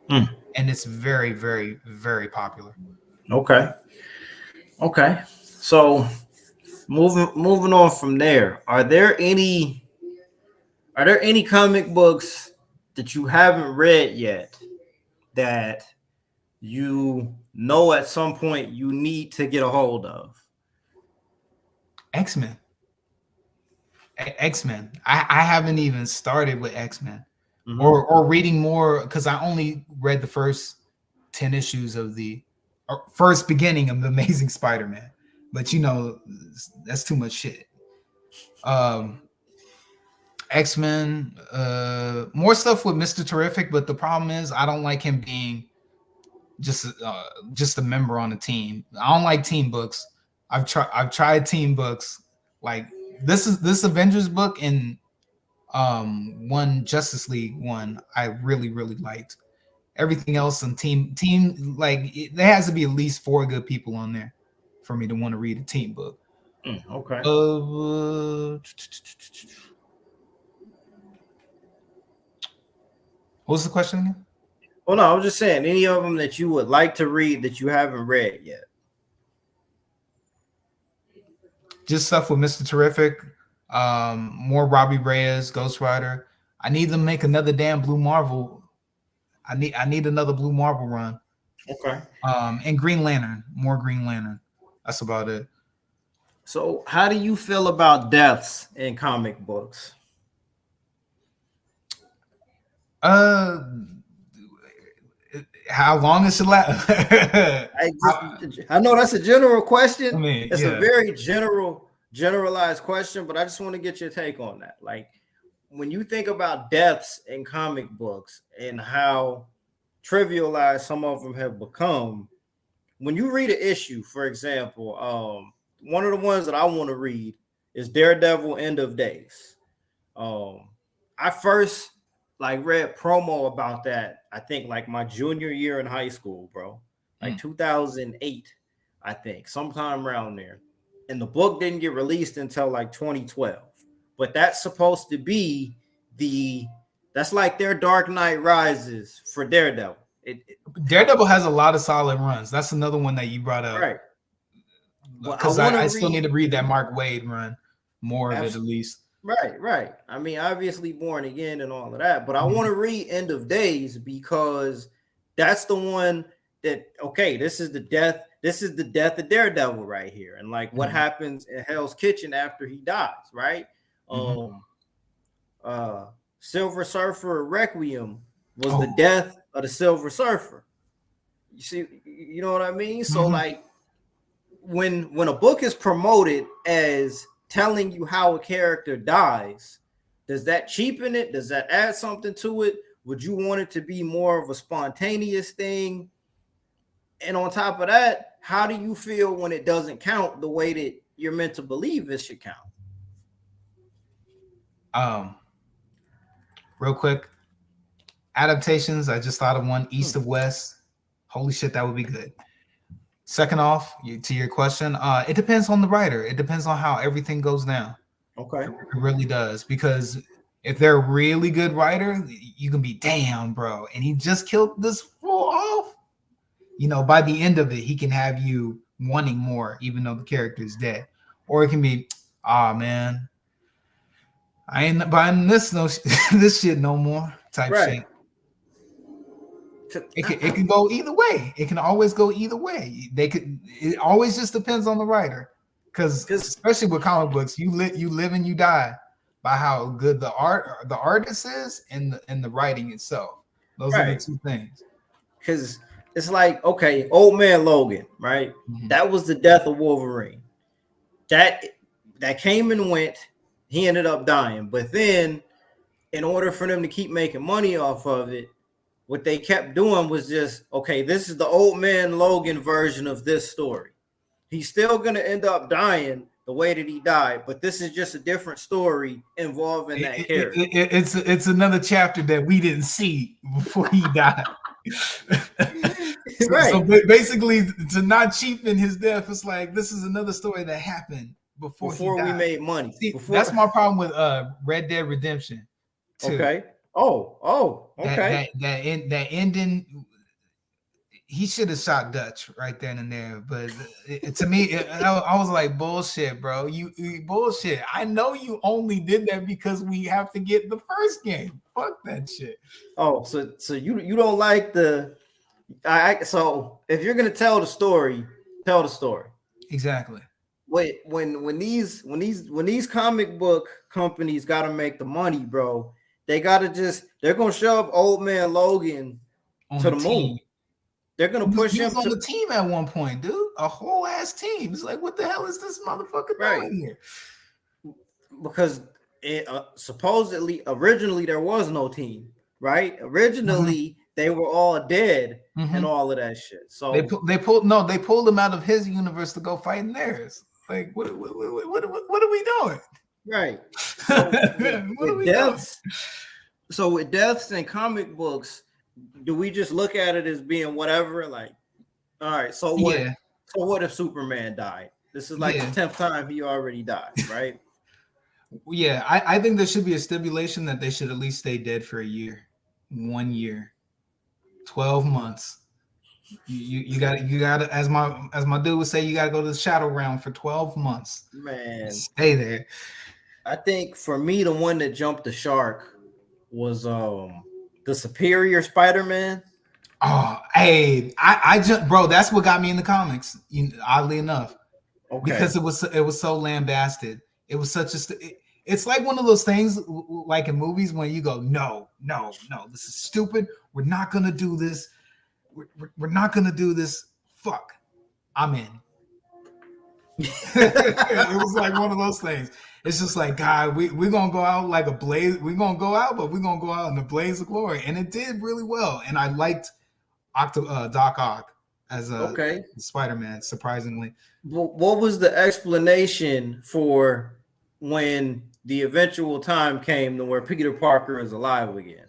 and it's very, very, very popular. Okay. So moving on from there, are there any comic books that you haven't read yet that you know at some point you need to get a hold of? X-Men. X-Men. I haven't even started with X-Men or reading more, because I only read the first 10 issues of the first beginning of the Amazing Spider-Man. But you know, that's too much shit. X-Men, more stuff with Mr. Terrific, but the problem is I don't like him being just a member on a team. I don't like team books. I've tried team books. Like this Avengers book and one Justice League one I really, really liked. Everything else on team like there has to be at least 4 good people on there for me to want to read a team book. Okay. What was the question again? Well, no, I was just saying any of them that you would like to read that you haven't read yet. Just stuff with Mr. Terrific, more Robbie Reyes, Ghost Rider. I need them to make another damn Blue Marvel. I need another Blue Marvel run. Okay. And Green Lantern, more Green Lantern. That's about it. So, how do you feel about deaths in comic books? How long is it last? I know that's a general question. I mean, it's a very generalized question, but I just want to get your take on that. Like, when you think about deaths in comic books and how trivialized some of them have become, when you read an issue, for example, one of the ones that I want to read is Daredevil End of Days. I first read promo about that, I think like my junior year in high school, bro. Like 2008, I think, sometime around there. And the book didn't get released until like 2012. But that's supposed to be that's like their Dark Knight Rises for Daredevil. Daredevil has a lot of solid runs. That's another one that you brought up. Right. Because I still need to read that Mark Waid run, more of it at least. Right. I mean, obviously Born Again and all of that, but I want to read End of Days because that's the one that, okay, this is the death of Daredevil right here. And like what happens in Hell's Kitchen after he dies, right? Silver Surfer Requiem was the death of the Silver Surfer. You see, you know what I mean? So like when a book is promoted as telling you how a character dies, does that cheapen it? Does that add something to it? Would you want it to be more of a spontaneous thing? And on top of that, how do you feel when it doesn't count the way that you're meant to believe it should count? Real quick, adaptations. I just thought of one, East of West. Holy shit, that would be good. Second off, to your question, it depends on the writer. It depends on how everything goes down. Okay. It really does. Because if they're a really good writer, you can be, damn, bro, and he just killed this fool off. You know, by the end of it, he can have you wanting more, even though the character is dead. Or it can be, man, I ain't buying this shit no more type shit. It can go either way. It can always go either way. It always just depends on the writer, because especially with comic books, you live and you die by how good the artist is and the writing itself. Those are the two things. Because it's like, okay, Old Man Logan, right? That was the death of Wolverine. That came and went. He ended up dying, but then in order for them to keep making money off of it, what they kept doing was just, okay, this is the Old Man Logan version of this story. He's still going to end up dying the way that he died, but this is just a different story involving that character. It's another chapter that we didn't see before he died. So basically, to not cheapen his death, it's like, this is another story that happened before we made money. See, that's my problem with Red Dead Redemption 2. Okay. Oh, okay. That ending, he should have shot Dutch right then and there. But to me, I was like, bullshit, bro. You bullshit. I know you only did that because we have to get the first game. Fuck that shit. Oh, so you don't like the so if you're gonna tell the story, tell the story. Exactly. Wait, when these comic book companies gotta make the money, bro, they're gonna shove old man Logan to the moon. They're gonna push him on the team at one point, dude. A whole ass team. It's like, what the hell is this motherfucker doing here? Because supposedly originally there was no team, right? Originally they were all dead and all of that shit. So they pulled him out of his universe to go fight in theirs. Like, what are we doing? Right. So with deaths and comic books, do we just look at it as being whatever? Like, all right, so what? Yeah. So what if Superman died? This is like the 10th time he already died, right? Yeah, I think there should be a stipulation that they should at least stay dead for a year, 1 year, 12 months. You got to as my dude would say, you got to go to the shadow realm for 12 months. Man, stay there. I think for me, the one that jumped the shark was the Superior Spider-Man. Oh, hey, I just, bro, that's what got me in the comics. Oddly enough, because it was so lambasted. It was such it's like one of those things like in movies when you go, no, this is stupid. We're not gonna do this. We're not gonna do this. Fuck, I'm in. It was like one of those things. It's just like, God, we're gonna go out like a blaze. We're gonna go out, but we're gonna go out in a blaze of glory, and it did really well. And I liked Doc Ock as a Spider-Man. Surprisingly, what was the explanation for when the eventual time came to where Peter Parker is alive again?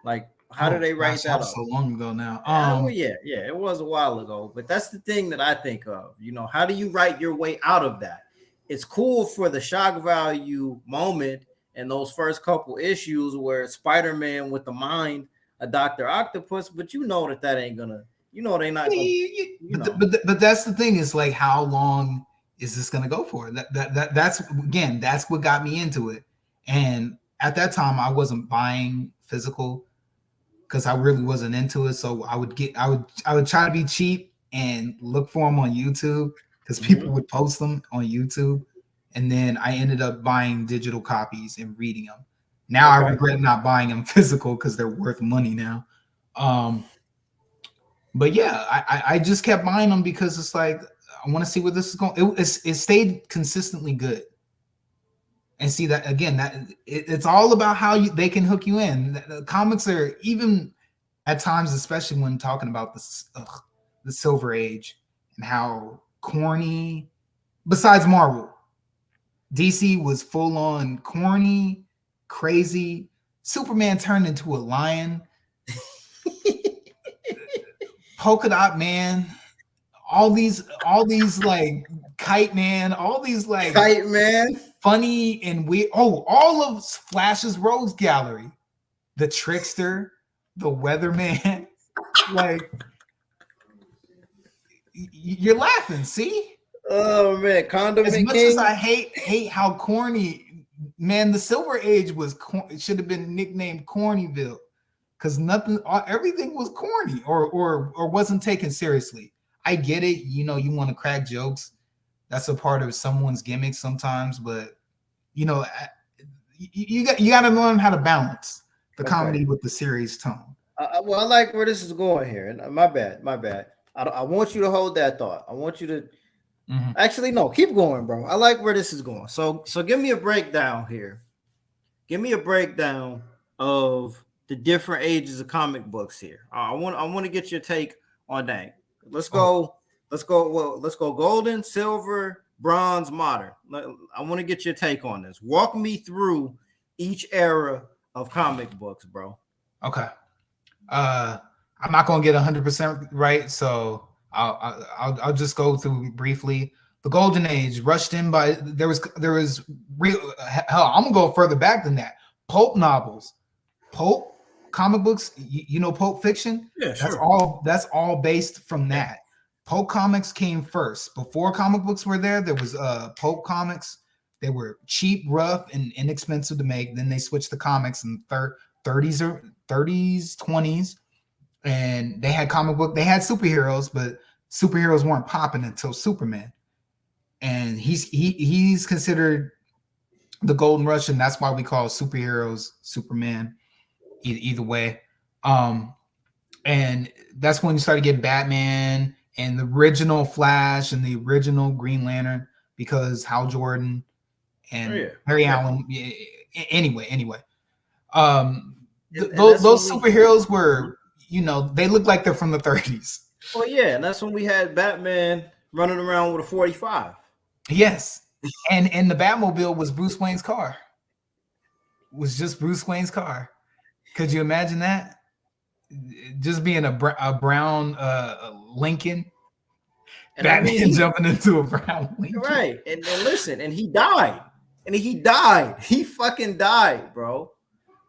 Like, how do they write that up? So long ago now. Yeah, it was a while ago, but that's the thing that I think of. How do you write your way out of that? It's cool for the shock value moment and those first couple issues where Spider-Man with the mind of Dr. Octopus, but that ain't gonna, they're not gonna, But that's the thing, is like, how long is this gonna go for? That's what got me into it. And at that time I wasn't buying physical because I really wasn't into it. So I would try to be cheap and look for them on YouTube, because people would post them on YouTube, and then I ended up buying digital copies and reading them. Now I regret not buying them physical because they're worth money now. But yeah, I just kept buying them because it's like, I want to see where this is going. It stayed consistently good. And see that again, that it's all about how they can hook you in. The comics are, even at times, especially when talking about the Silver Age and how corny, besides Marvel, DC was full on corny, crazy. Superman turned into a lion. Polka Dot Man, all these like Kite Man, all these like Kite Man, funny and weird. Oh, all of Flash's Rogues Gallery, the Trickster, the Weatherman. Like, you're laughing, see? Oh man, Condiment As much King. as I hate how corny, man, the Silver Age should have been nicknamed Cornyville, because everything was corny or wasn't taken seriously. I get it, you want to crack jokes. That's a part of someone's gimmick sometimes, but you got to learn how to balance the comedy with the serious tone. Well, I like where this is going here, and my bad. I want you to hold that thought. I want you to actually no, keep going, bro. I like where this is going. So give me a breakdown here. Give me a breakdown of the different ages of comic books here. I want to get your take on that. Let's go. Let's go golden, silver, bronze, modern. I want to get your take on this. Walk me through each era of comic books, bro. Okay. I'm not going to get 100% right, so I'll just go through briefly. The Golden Age, rushed in by there was real hell. I'm gonna go further back than that. Pulp novels, pulp comic books. You know, pulp fiction. Yeah, That's sure. all based from that. Pulp comics came first. Before comic books were there was pulp comics. They were cheap, rough, and inexpensive to make. Then they switched to comics in the 30s or 30s, 20s, and they had comic book. They had superheroes, but superheroes weren't popping until Superman. And he's considered the Golden Rush, and that's why we call superheroes Superman. Either way, and that's when you started getting Batman and the original Flash and the original Green Lantern, because Hal Jordan and Barry Allen. Anyway, those superheroes were, you know, they look like they're from the 30s. Oh yeah, and that's when we had Batman running around with a 45. Yes, and the Batmobile was Bruce Wayne's car. Was just Bruce Wayne's car. Could you imagine that? Just being a brown Lincoln, and Batman jumping into a brown Lincoln. Right, and listen, and he died. He fucking died, bro.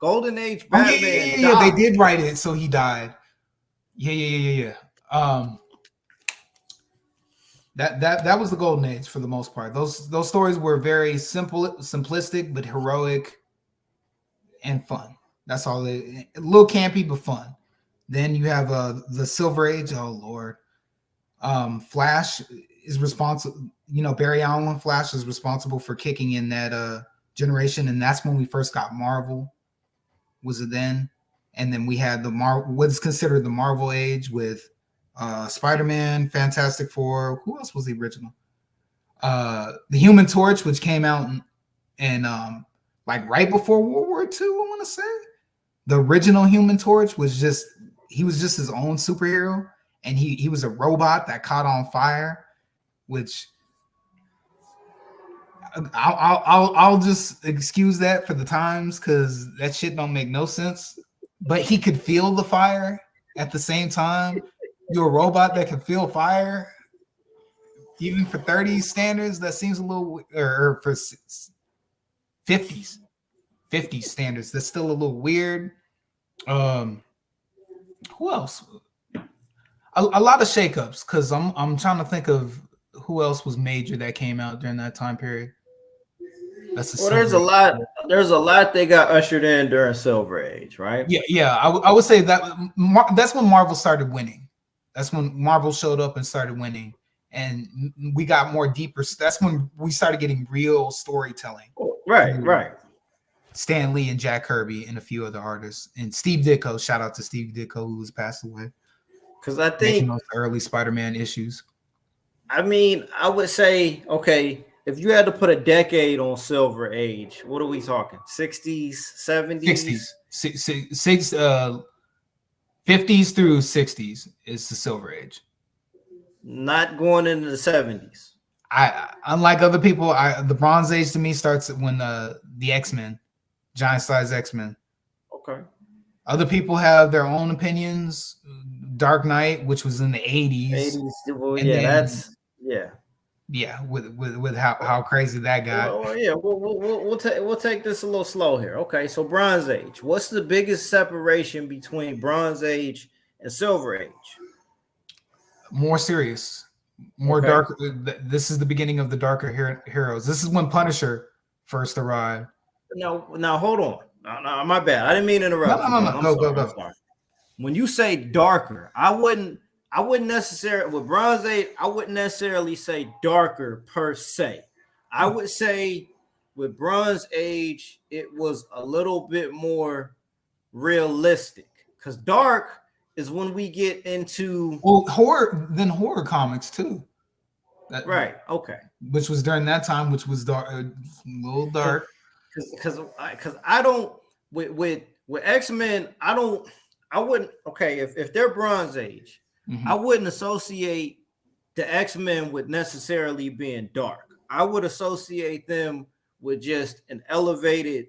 Golden Age Batman. Yeah, they did write it, so he died. Yeah. That was the Golden Age for the most part. Those stories were very simplistic, but heroic and fun. That's all. A little campy but fun. Then you have the Silver Age. Oh Lord, Flash is responsible. You know, Barry Allen Flash is responsible for kicking in that generation, and that's when we first got Marvel. Was it then? And then we had what's considered the Marvel Age with Spider-Man, Fantastic Four. Who else was the original? The Human Torch, which came out and like right before World War II, I want to say. The original Human Torch was just his own superhero, and he was a robot that caught on fire, which I'll just excuse that for the times because that shit don't make no sense. But he could feel the fire at the same time. You're a robot that can feel fire, even for 30s standards. That seems a little, or for 50s standards, that's still a little weird. Who else? A lot of shakeups, because I'm trying to think of who else was major that came out during that time period. There's a lot they got ushered in during Silver Age, right? Yeah. I would say that's when Marvel started winning. That's when Marvel showed up and started winning, and we got more deeper. That's when we started getting real storytelling. Right. Stan Lee and Jack Kirby and a few other artists, and Steve Ditko. Shout out to Steve Ditko, who was passed away. Because I think those early Spider-Man issues. I mean, I would say, okay, if you had to put a decade on Silver Age, what are we talking? 60s, 70s? 60s. 50s through 60s is the Silver Age. Not going into the 70s. Unlike other people, the Bronze Age to me starts when the X-Men, giant size X-Men. Okay. Other people have their own opinions. Dark Knight, which was in the 80s. Well, yeah, with how crazy that got. Well, yeah, we'll take this a little slow here. Okay, so Bronze Age. What's the biggest separation between Bronze Age and Silver Age? More serious, more dark. This is the beginning of the darker heroes. This is when Punisher first arrived. Now hold on. No, my bad. I didn't mean to interrupt. No. Go. When you say darker, I wouldn't necessarily with Bronze Age. I wouldn't necessarily say darker per se. I would say with Bronze Age, it was a little bit more realistic, because dark is when we get into horror comics too. Right. Okay. Which was during that time, which was dark, a little dark. Because I don't with X-Men, I wouldn't. Okay, if they're Bronze Age. Mm-hmm. I wouldn't associate the X-Men with necessarily being dark. I would associate them with just an elevated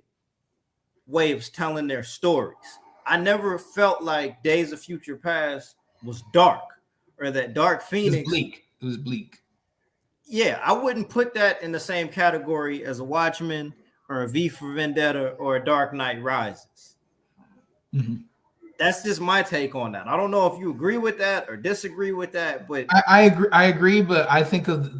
way of telling their stories. I never felt like Days of Future Past was dark, or that Dark Phoenix. It was bleak. yeah, I wouldn't put that in the same category as a Watchmen or a V for Vendetta or a Dark Knight Rises. Mm-hmm. That's just my take on that. I don't know if you agree with that or disagree with that, but I agree. I agree, but I think of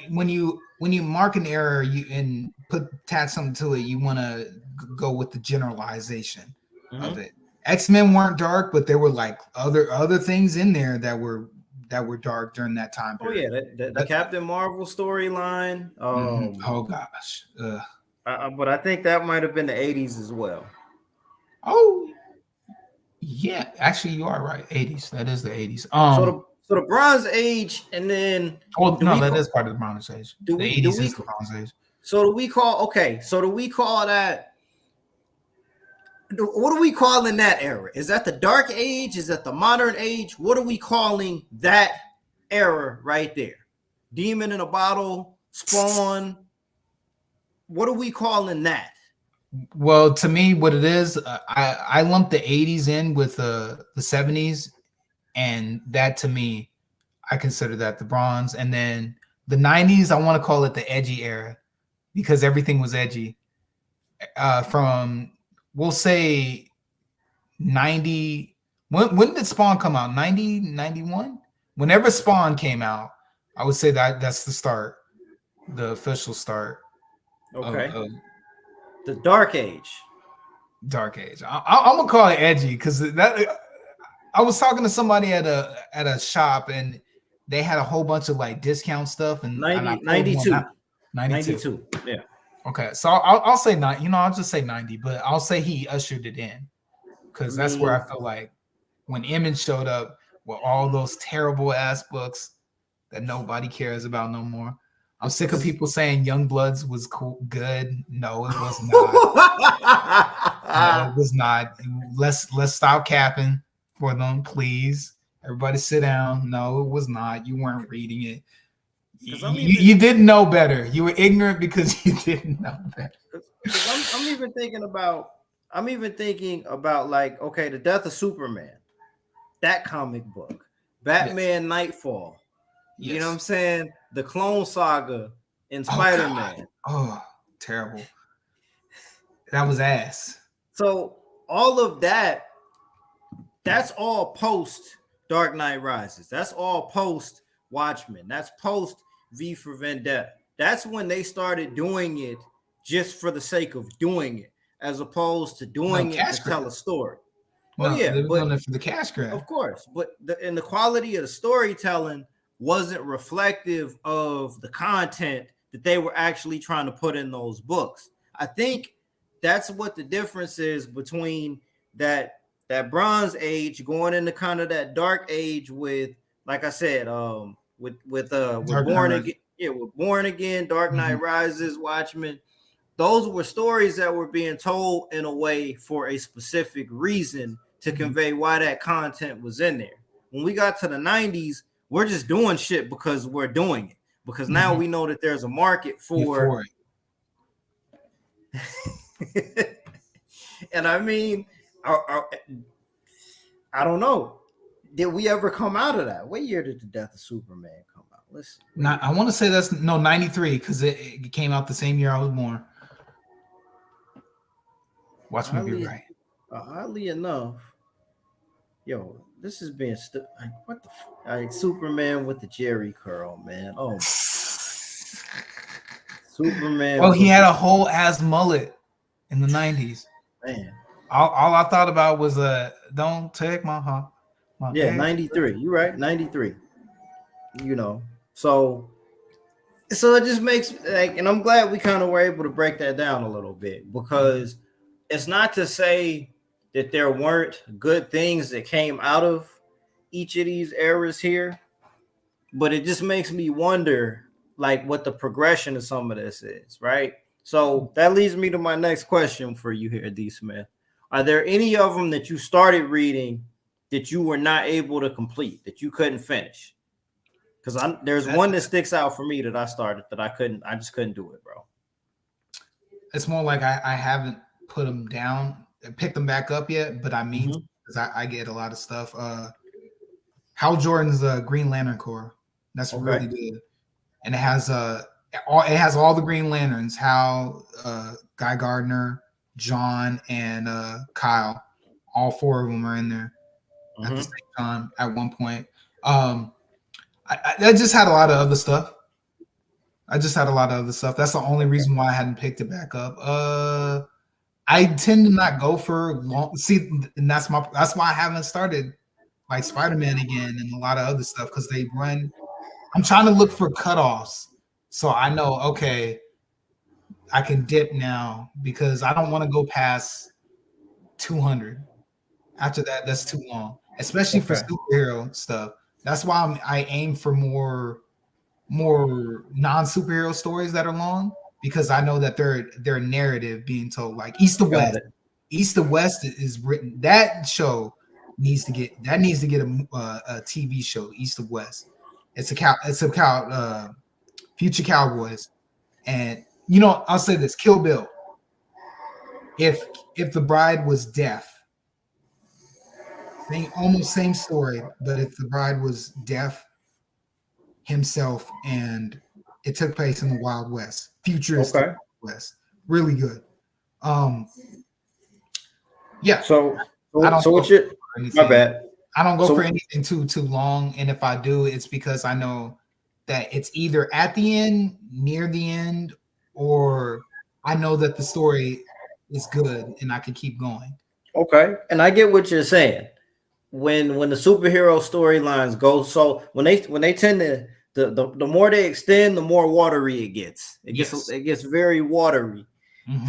when you mark an error and attach something to it, you want to go with the generalization of it. X-Men weren't dark, but there were like other things in there that were dark during that time period. Oh yeah, the Captain Marvel storyline. Oh gosh. But I think that might have been the 80s as well. Oh yeah, actually you are right. 80s. That is the 80s. So the Bronze Age, and then that is part of the Bronze Age. The 80s is the Bronze Age. So do we call that? What are we calling that era? Is that the Dark Age? Is that the Modern Age? What are we calling that era right there? Demon in a Bottle, Spawn. What are we calling that? Well, to me, what it is, I lump the 80s in with the 70s, and that to me, I consider that the bronze. And then the 90s, I want to call it the edgy era because everything was edgy. From, we'll say 90, when did Spawn come out? 90, 91? Whenever Spawn came out, I would say that's the start, the official start. Okay. The Dark Age. Dark Age. I'm gonna call it edgy because that. I was talking to somebody at a shop and they had a whole bunch of like discount stuff and 92. Yeah. Okay, so I'll say 90. I'll just say 90, but I'll say he ushered it in because that's where I feel like when Image showed up with all those terrible ass books that nobody cares about no more. I'm sick of people saying Youngbloods was good. No, it was not. No, it was not. Let's stop capping for them, please. Everybody sit down. No, it was not. You weren't reading it. You didn't know better. You were ignorant because you didn't know better. I'm even thinking about like, okay, the death of Superman, that comic book, Batman Nightfall. You know what I'm saying? The Clone Saga in Spider-Man. Oh, terrible. That was ass. So all of that, that's all post Dark Knight Rises. That's all post Watchmen. That's post V for Vendetta. That's when they started doing it just for the sake of doing it, as opposed to doing it to tell a story. Well, they were doing it for the cash grab. Of course, but the quality of the storytelling wasn't reflective of the content that they were actually trying to put in those books. I think that's what the difference is between that Bronze Age going into kind of that Dark Age with, like I said, with Born Again, with Born Again, Dark Knight Rises, Watchmen. Those were stories that were being told in a way for a specific reason to convey why that content was in there. When we got to the 90s, we're just doing shit because we're doing it. Because now we know that there's a market for it. And I mean, I don't know. Did we ever come out of that? What year did the death of Superman come out? Listen. I want to say that's 93 because it came out the same year I was born. Watch me be right. Oddly enough, yo, this is being like, what the like Superman with the Jerry curl, man. Oh, Superman. Well, he had a whole ass mullet in the 90s. Man, all I thought about was "Don't take my heart." 93. You're right, 93. So it just makes like, and I'm glad we kind of were able to break that down a little bit, because it's not to say that there weren't good things that came out of each of these eras here, but it just makes me wonder like what the progression of some of this is, right? So that leads me to my next question for you here, D. Smith. Are there any of them that you started reading that you were not able to complete, that you couldn't finish? Because there's one that sticks out for me that I started that I just couldn't do it, bro. It's more like I haven't put them down, picked them back up yet, but I mean, because I get a lot of stuff. Hal Jordan's Green Lantern Corps. That's really good. and it has all the Green Lanterns, Hal, Guy Gardner, John, and Kyle. All 4 of them are in there at the same time at one point. I just had a lot of other stuff. That's the only reason why I hadn't picked it back up. I tend to not go for long. See, and that's why I haven't started like Spider-Man again and a lot of other stuff, because they run. I'm trying to look for cutoffs, so I know, okay, I can dip now, because I don't want to go past 200. After that, that's too long, especially for superhero stuff. That's why I aim for more non-superhero stories that are long, because I know that their narrative being told, like East to West. East to West is written. That show needs to get a TV show. East to West. It's about future cowboys, and I'll say this: Kill Bill. If the bride was deaf, almost same story, but if the bride was deaf himself, and it took place in the Wild West, futuristic West, really good. Yeah. So what's your? My bad. I don't go for anything too long, and if I do, it's because I know that it's either at the end, near the end, or I know that the story is good and I can keep going. Okay, and I get what you're saying. When the superhero storylines go, so when they tend to the more they extend, the more watery it gets. It gets very watery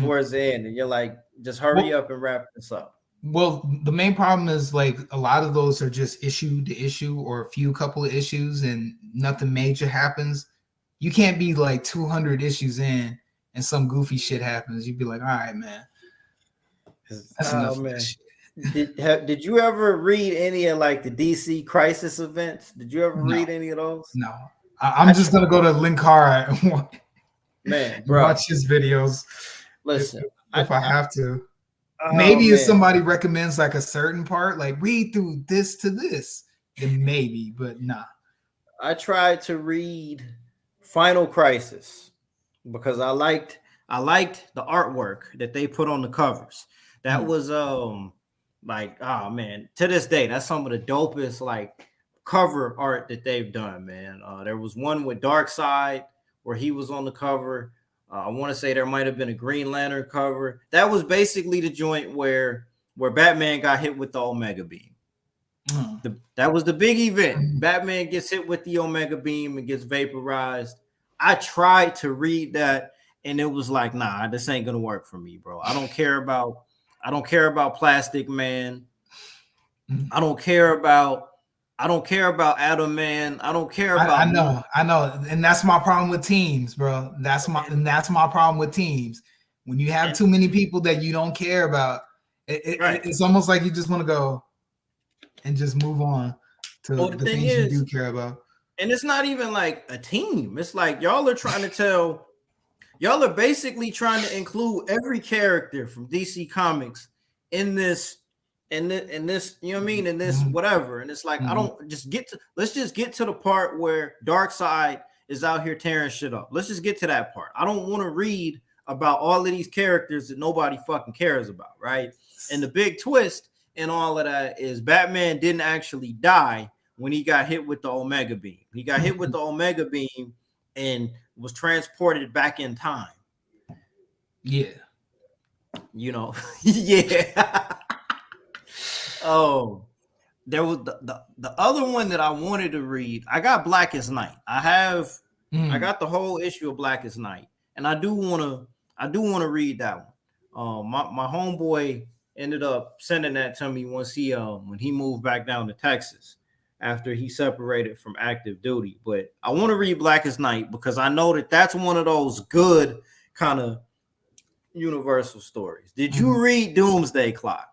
towards the end, and you're like, just hurry up and wrap this up. Well, the main problem is like a lot of those are just issue to issue or a couple of issues, and nothing major happens. You can't be like 200 issues in and some goofy shit happens. You'd be like, all right, man. That's enough. Man. Did you ever read any of like the DC Crisis events? Did you ever read any of those? No. I'm just gonna go to Linkara and watch his videos. Listen, if I have to. Maybe if somebody recommends like a certain part, like read through this to this, then maybe, but nah. I tried to read Final Crisis because I liked the artwork that they put on the covers. That was like, oh man, to this day, that's some of the dopest like cover art that they've done, man. There was one with Darkseid where he was on the cover. I want to say there might have been a Green Lantern cover. That was basically the joint where Batman got hit with the Omega Beam. That was the big event. Batman gets hit with the Omega Beam and gets vaporized. I tried to read that, and it was like, nah, this ain't gonna work for me, bro. I don't care about Plastic Man. I don't care about Atom Man. I don't care about. I know, and that's my problem with teams, bro. That's my problem with teams. When you have too many people that you don't care about, it's almost like you just want to go and just move on to the things you do care about. And it's not even like a team. It's like y'all are basically trying to include every character from DC Comics in this, you know what I mean? In this whatever. And it's like, let's just get to the part where Darkseid is out here tearing shit up. Let's just get to that part. I don't want to read about all of these characters that nobody fucking cares about, right? And the big twist in all of that is Batman didn't actually die when he got hit with the Omega Beam. He got hit with the Omega Beam and was transported back in time. Yeah. You know, yeah. Oh, there was the other one that I wanted to read. I got Blackest Night. I got the whole issue of Blackest Night, and I do want to read that one. My homeboy ended up sending that to me once when he moved back down to Texas after he separated from active duty. But I want to read Blackest Night because I know that that's one of those good kind of universal stories. Did you read Doomsday Clock?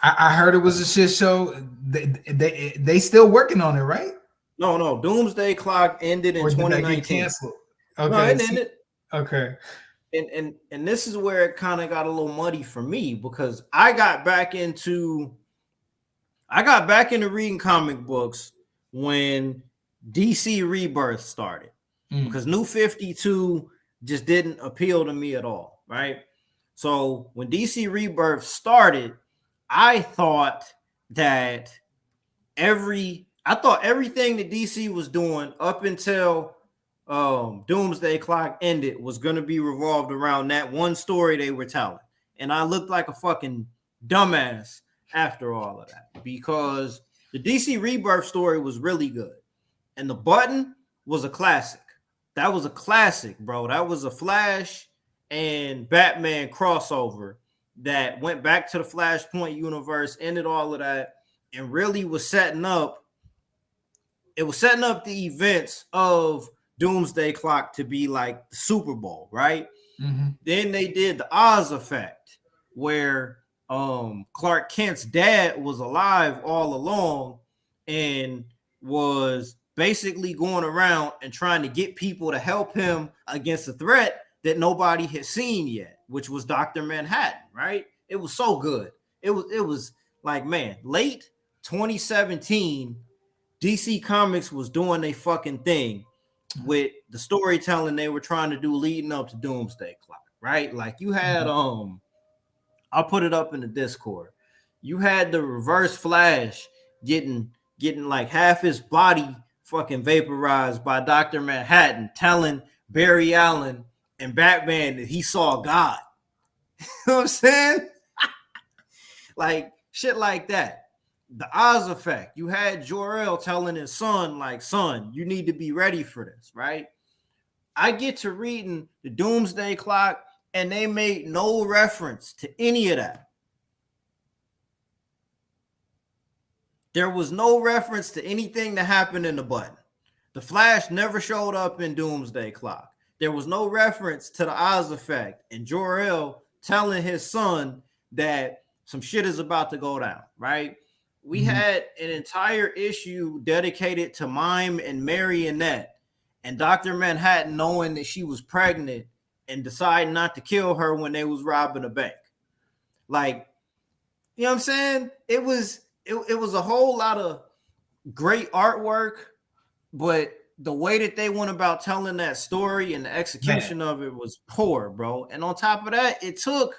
I heard it was a shit show. They still working on it, right? No. Doomsday Clock ended in 2019. Canceled. Okay. No, it ended. Okay. And this is where it kind of got a little muddy for me because I got back into reading comic books when DC Rebirth started because New 52 just didn't appeal to me at all, right? So when DC Rebirth started, I thought everything that DC was doing up until Doomsday Clock ended was going to be revolved around that one story they were telling. And I looked like a fucking dumbass after all of that because the DC Rebirth story was really good. And the Button was a classic. That was a classic, bro. That was a Flash and Batman crossover that went back to the Flashpoint universe, ended all of that, and really was setting up. It was setting up the events of Doomsday Clock to be like the Super Bowl, right? Mm-hmm. Then they did the Oz effect, where Clark Kent's dad was alive all along and was basically going around and trying to get people to help him against a threat that nobody had seen yet, which was Dr. Manhattan, right? It was so good. It was like, man, late 2017, DC Comics was doing a fucking thing with the storytelling they were trying to do leading up to Doomsday Clock, right? Like you had I'll put it up in the Discord. You had the Reverse Flash getting like half his body fucking vaporized by Dr. Manhattan, telling Barry Allen and Batman that he saw God. You know what I'm saying? Like shit like that. The Oz effect. You had Jor-El telling his son, like, son, you need to be ready for this, right? I get to reading the Doomsday Clock, and they made no reference to any of that. There was no reference to anything that happened in the Button. The Flash never showed up in Doomsday Clock. There was no reference to the Oz effect and Jor-El telling his son that some shit is about to go down, right? We had an entire issue dedicated to Mime and Marionette and Dr. Manhattan knowing that she was pregnant and deciding not to kill her when they was robbing a bank. Like, you know what I'm saying? It was a whole lot of great artwork, but the way that they went about telling that story and the execution of it was poor, bro. And on top of that, it took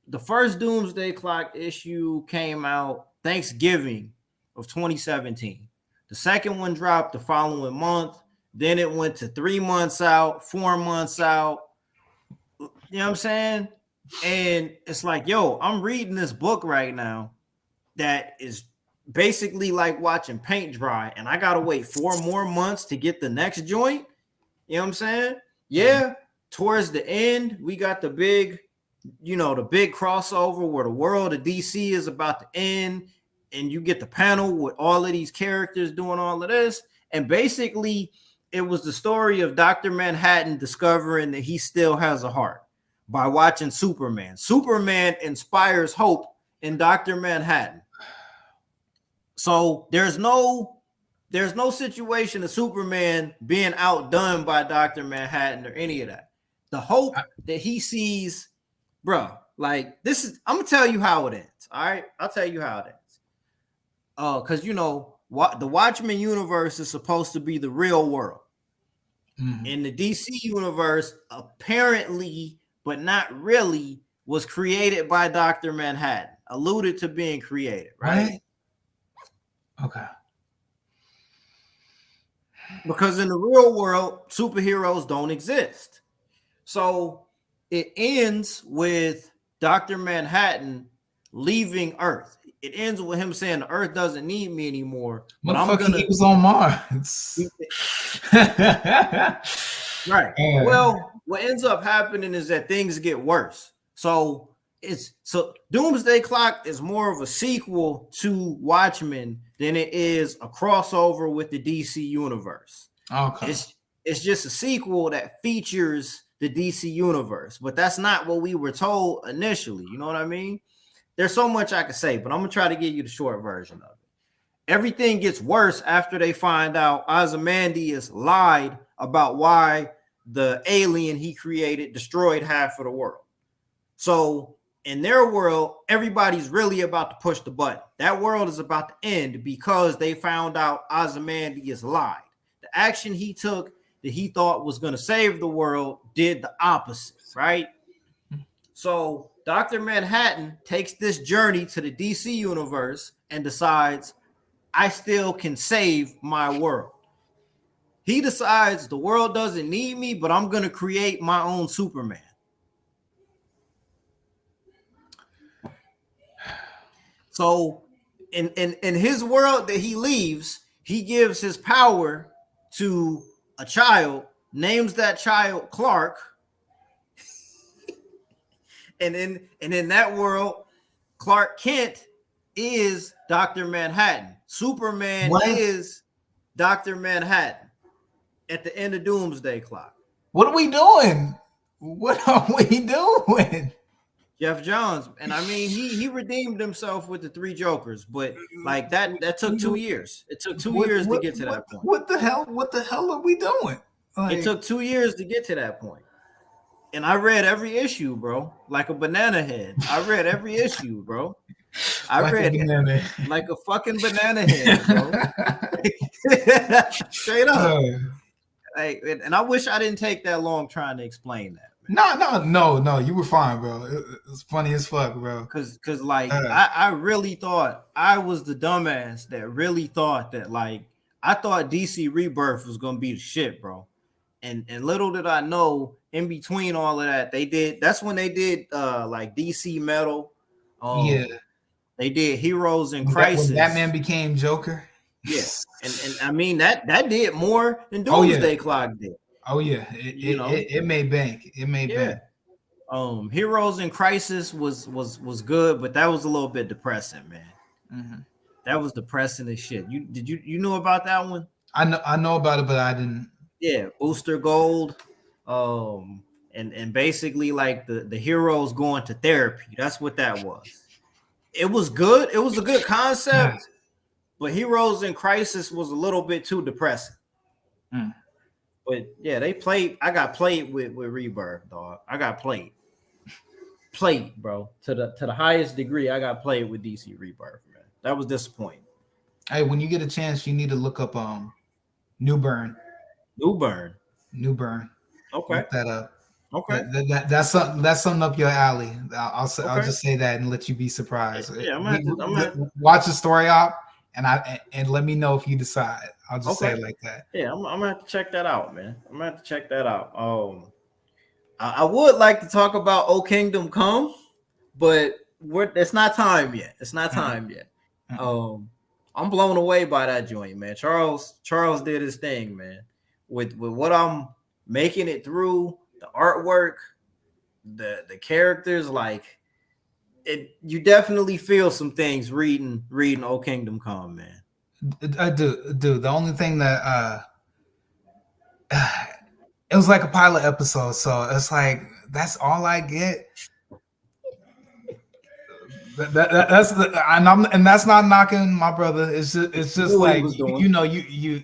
the first Doomsday Clock issue came out Thanksgiving of 2017. The second one dropped the following month. Then it went to 3 months out, 4 months out. You know what I'm saying? And it's like, yo, I'm reading this book right now that is basically like watching paint dry, and I gotta wait 4 more months to get the next joint. You know what I'm saying? Yeah, towards the end, we got the big crossover where the world of DC is about to end, and you get the panel with all of these characters doing all of this. And basically, it was the story of Dr. Manhattan discovering that he still has a heart by watching Superman. Superman inspires hope in Dr. Manhattan. So there's no situation of Superman being outdone by Dr. Manhattan or any of that. The hope that he sees, bro, like this is, I'm gonna tell you how it ends. All right, I'll tell you how it ends. Because the Watchmen universe is supposed to be the real world. In the DC universe, apparently, but not really, was created by Dr. Manhattan, alluded to being created, right? Okay. Because in the real world, superheroes don't exist. So it ends with Dr. Manhattan leaving Earth. It ends with him saying the Earth doesn't need me anymore. But he was on Mars. Right. Well, what ends up happening is that things get worse. So Doomsday Clock is more of a sequel to Watchmen than it is a crossover with the DC universe. Okay. It's just a sequel that features the DC universe, but that's not what we were told initially. You know what I mean? There's so much I could say, but I'm gonna try to give you the short version of it. Everything gets worse after they find out Ozymandias lied about why the alien he created destroyed half of the world. So in their world, everybody's really about to push the button. That world is about to end because they found out Ozymandias lied. The action he took that he thought was going to save the world did the opposite, right? So Dr. Manhattan takes this journey to the DC universe and decides, I still can save my world. He decides the world doesn't need me, but I'm going to create my own Superman. So in his world that he leaves, he gives his power to a child, names that child Clark. and in that world, Clark Kent is Dr. Manhattan. Superman is Dr. Manhattan at the end of Doomsday Clock. What are we doing? What are we doing? Jeff Johns, and I mean he redeemed himself with the 3 Jokers, but like that took 2 years. It took 2 years to get to that point. What the hell are we doing? It took 2 years to get to that point. And I read every issue, bro, like a banana head. I read every issue, bro. I read it like a fucking banana head, bro. Straight up. Like, and I wish I didn't take that long trying to explain that. No, you were fine, bro. It's funny as fuck, bro. Cause like I really thought I was the dumbass that really thought that, like, I thought DC Rebirth was gonna be the shit, bro. And little did I know, in between all of that, that's when they did like DC Metal. They did Heroes in Crisis. When Batman became Joker. Yes, and I mean that did more than Doomsday Clock did. Oh yeah, it made bank. It made bank. Heroes in Crisis was good, but that was a little bit depressing, man. Mm-hmm. That was depressing as shit. You knew about that one? I know about it, but I didn't. Yeah, Booster Gold, and basically like the heroes going to therapy. That's what that was. It was good. It was a good concept, but Heroes in Crisis was a little bit too depressing. Mm. But yeah, I got played with Rebirth, dog. I got played, bro. To the highest degree, I got played with DC Rebirth, man. That was disappointing. Hey, when you get a chance, you need to look up New Burn. Okay. Look that up. Okay. That's something up your alley. I'll just say that and let you be surprised. Yeah, I'm gonna watch the story op and let me know if you decide. I'll just say it like that. Yeah, I'm gonna have to check that out, man. I'm gonna have to check that out. I would like to talk about O Kingdom Come, but it's not time yet. It's not time yet. I'm blown away by that joint, man. Charles did his thing, man. With what I'm making it through, the artwork, the characters, like it. You definitely feel some things reading O Kingdom Come, man. I do. The only thing that it was like a pilot episode, so it's like that's all I get. That's and that's not knocking my brother. It's just like you.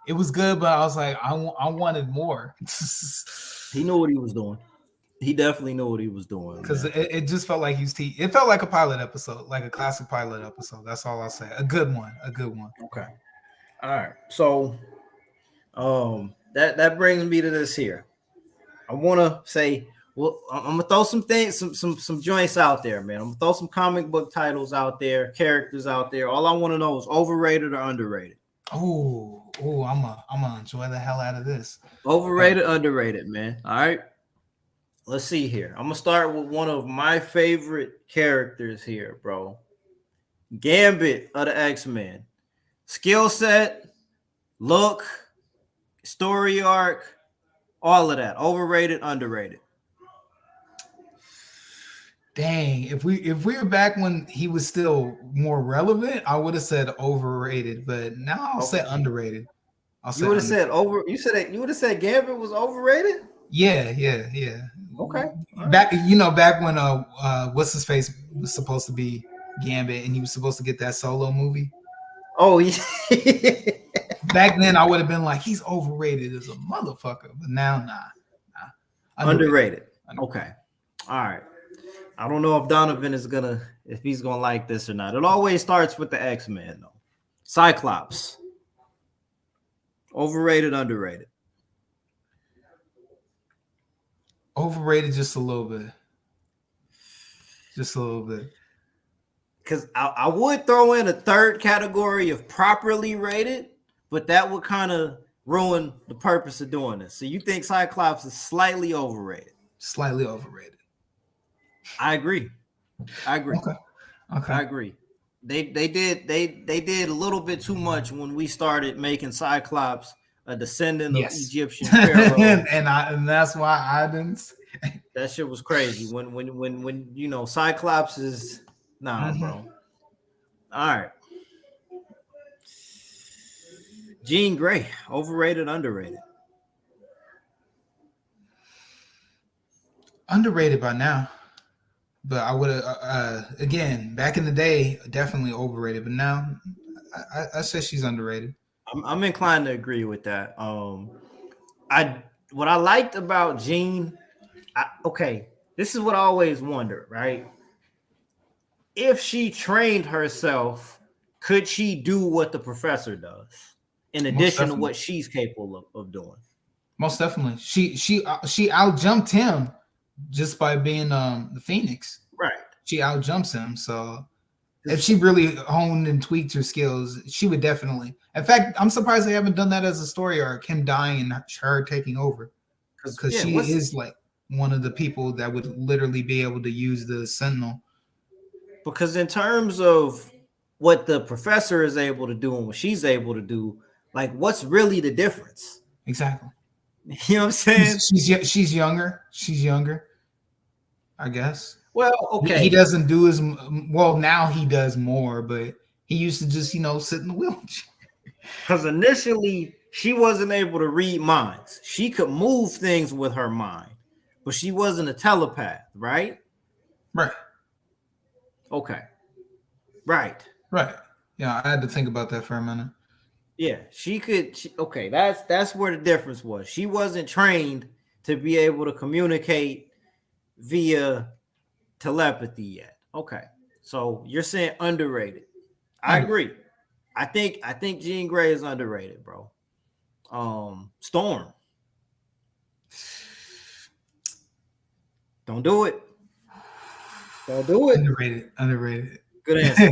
It was good, but I was like, I wanted more. He knew what he was doing. He definitely knew what he was doing. Because it just felt like it felt like a pilot episode, like a classic pilot episode. That's all I'll say. A good one. Okay. All right. So, that brings me to this here. I want to say, well, I'm gonna throw some things, some joints out there, man. I'm gonna throw some comic book titles out there, characters out there. All I want to know is overrated or underrated. Oh, I'm gonna enjoy the hell out of this. Overrated, underrated, man. All right. Let's see here. I'm gonna start with one of my favorite characters here, bro. Gambit of the X-Men. Skill set, look, story arc, all of that. Overrated, underrated. Dang, if we were back when he was still more relevant, I would have said overrated, but now I'll say underrated. You would have said you would have said Gambit was overrated? Yeah. Okay. Back when what's his face was supposed to be Gambit and he was supposed to get that solo movie. Oh yeah. Back then I would have been like, he's overrated as a motherfucker, but now nah. Underrated. Okay. All I don't know if Donovan is if he's gonna like this or not. It always starts with the X-Men though. Cyclops. Overrated, underrated. Overrated just a little bit. Just a little bit. Because I would throw in a third category of properly rated, but that would kind of ruin the purpose of doing this. So you think Cyclops is slightly overrated? Slightly overrated. I agree. Okay. I agree. They did a little bit too much when we started making Cyclops a descendant of Egyptian pharaoh. and that's why I didn't. That shit was crazy. When you know Cyclops is bro. All right. Jean Grey, overrated, underrated. Underrated by now. But I would have again back in the day definitely overrated. But now I say she's underrated. I'm inclined to agree with that. What I liked about Jean, this is what I always wondered, right? If she trained herself, could she do what the professor does in addition to what she's capable of doing? Most definitely. She out jumped him just by being the Phoenix. Right. She out jumps him. So if she really honed and tweaked her skills, she would definitely. In fact, I'm surprised they haven't done that as a story arc, him dying and her taking over. Because she is like one of the people that would literally be able to use the Sentinel. Because in terms of what the professor is able to do and what she's able to do, like what's really the difference? Exactly. You know what I'm saying? She's younger. She's younger, I guess. Well, okay. He doesn't do as well now. He does more, but he used to just sit in the wheelchair. Because initially she wasn't able to read minds. She could move things with her mind, but she wasn't a telepath, right? Right. Okay. Right. Yeah, I had to think about that for a minute. Yeah, she could. Okay, that's where the difference was. She wasn't trained to be able to communicate via telepathy yet. Okay, so you're saying underrated. I agree. I think Jean Grey is underrated, bro. Storm. Don't do it. Don't do it. Underrated. Good answer.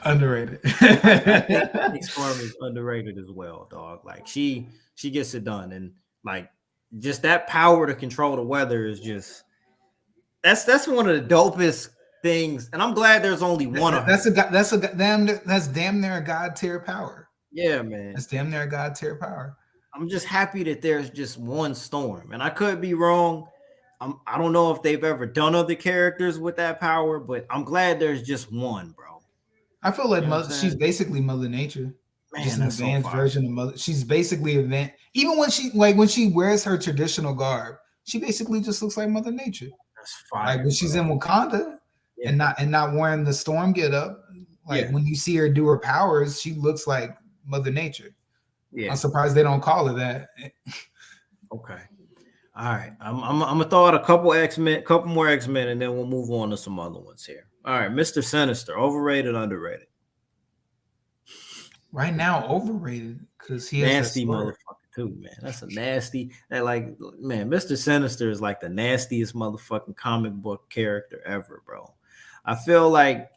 Underrated. I think Storm is underrated as well, dog. Like she gets it done, and like just that power to control the weather is just that's one of the dopest things. And I'm glad there's only one of her. That's damn near a god tier power. Yeah, man. That's damn near a god tier power. I'm just happy that there's just one Storm, and I could be wrong. I don't know if they've ever done other characters with that power, but I'm glad there's just one, bro. I feel like she's basically Mother Nature. Man, just an advanced version of Mother. She's basically advanced. Even when she wears her traditional garb, she basically just looks like Mother Nature. That's fire. Like when she's in Wakanda and not wearing the Storm get up. Like when you see her do her powers, she looks like Mother Nature. Yeah. I'm surprised they don't call her that. Okay. All right, I'm gonna throw out a couple more X-Men, and then we'll move on to some other ones here. All right, Mr. Sinister, overrated, underrated? Right now, overrated because he nasty motherfucker too, man. That's a nasty. Mr. Sinister is like the nastiest motherfucking comic book character ever, bro. I feel like,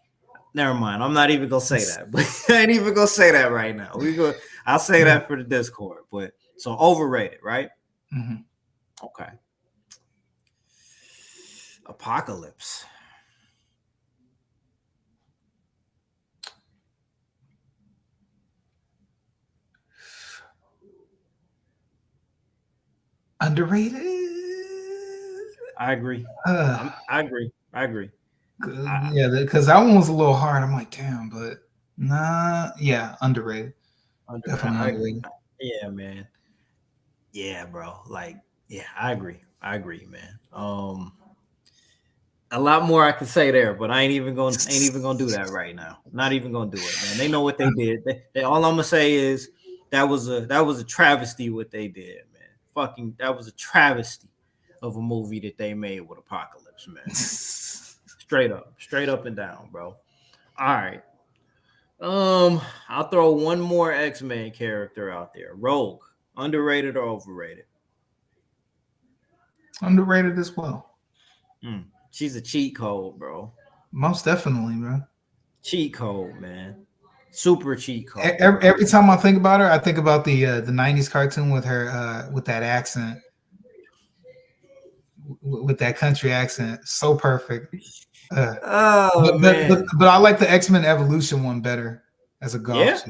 never mind. I'm not even gonna say that, but I ain't even gonna say that right now. I'll say that for the Discord, but so overrated, right? Mm-hmm. Okay. Apocalypse. Underrated. I agree. I agree. Yeah, because that one was a little hard. I'm like, damn, but underrated. Definitely underrated. Yeah, man. Yeah, bro. I agree, man. A lot more I could say there, but I ain't even gonna do that right now. Not even gonna do it, man. They know what they did. They all I'm gonna say is that was a travesty what they did, man. Fucking that was a travesty. of a movie that they made with Apocalypse, man. Straight up and down, bro. All right. I'll throw one more X-Men character out there. Rogue, underrated or overrated? Underrated as well. She's a cheat code, bro. Most definitely, bro. Cheat code, man. Super cheat code. Every time I think about her, I think about the '90s cartoon with her with that accent, with that country accent. So perfect. But I like the X-Men Evolution one better as a golf.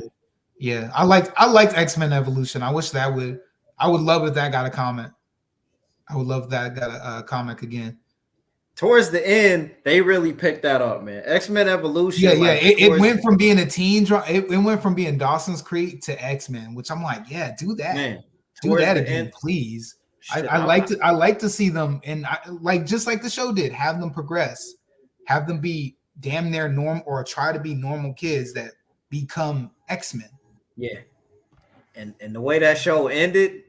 Yeah, I liked X-Men Evolution. I wish I would love if that got a comment. I would love if that got a comic again. Towards the end, they really picked that up, man. X-Men Evolution. Yeah. It went from being a teen drama. It went from being Dawson's Creek to X-Men, which I'm like, yeah, do that. Man, do that again, please. I like to see them, and just like the show did, have them progress, have them be damn near normal or try to be normal kids that become X-Men. Yeah, and the way that show ended,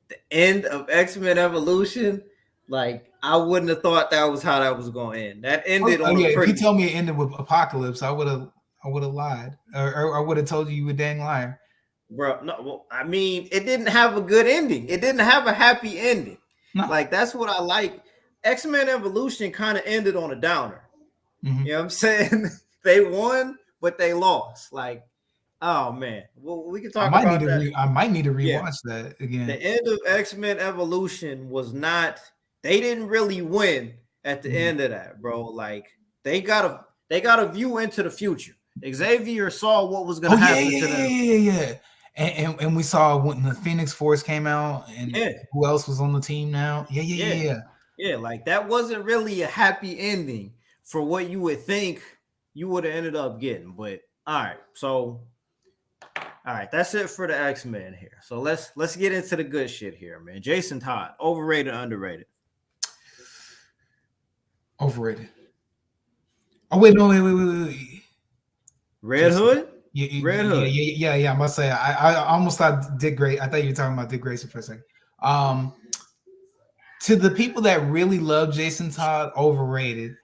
the end of X-Men Evolution, like I wouldn't have thought that was how that was going to end. That ended on a pretty. If you told me it ended with Apocalypse, I would have lied, or I would have told you a dang liar. Bro, no, well, I mean, it didn't have a good ending. It didn't have a happy ending. No. Like, that's what I like. X-Men Evolution kind of ended on a downer. Mm-hmm. You know what I'm saying? They won, but they lost. Like, oh, man. Well, we can talk about that. I might need to rewatch that again. The end of X-Men Evolution was not – they didn't really win at the end of that, bro. Like, they got a view into the future. Xavier saw what was going to happen to them. Yeah. And we saw when the Phoenix Force came out, and who else was on the team now? Yeah. Like that wasn't really a happy ending for what you would think you would have ended up getting. But all right, that's it for the X-Men here. So let's get into the good shit here, man. Jason Todd, overrated, underrated? Overrated. Oh wait. Red Hood. Red Hood. Yeah. I must say, I almost thought Dick Grayson. I thought you were talking about Dick Grayson for a second. To the people that really love Jason Todd, overrated.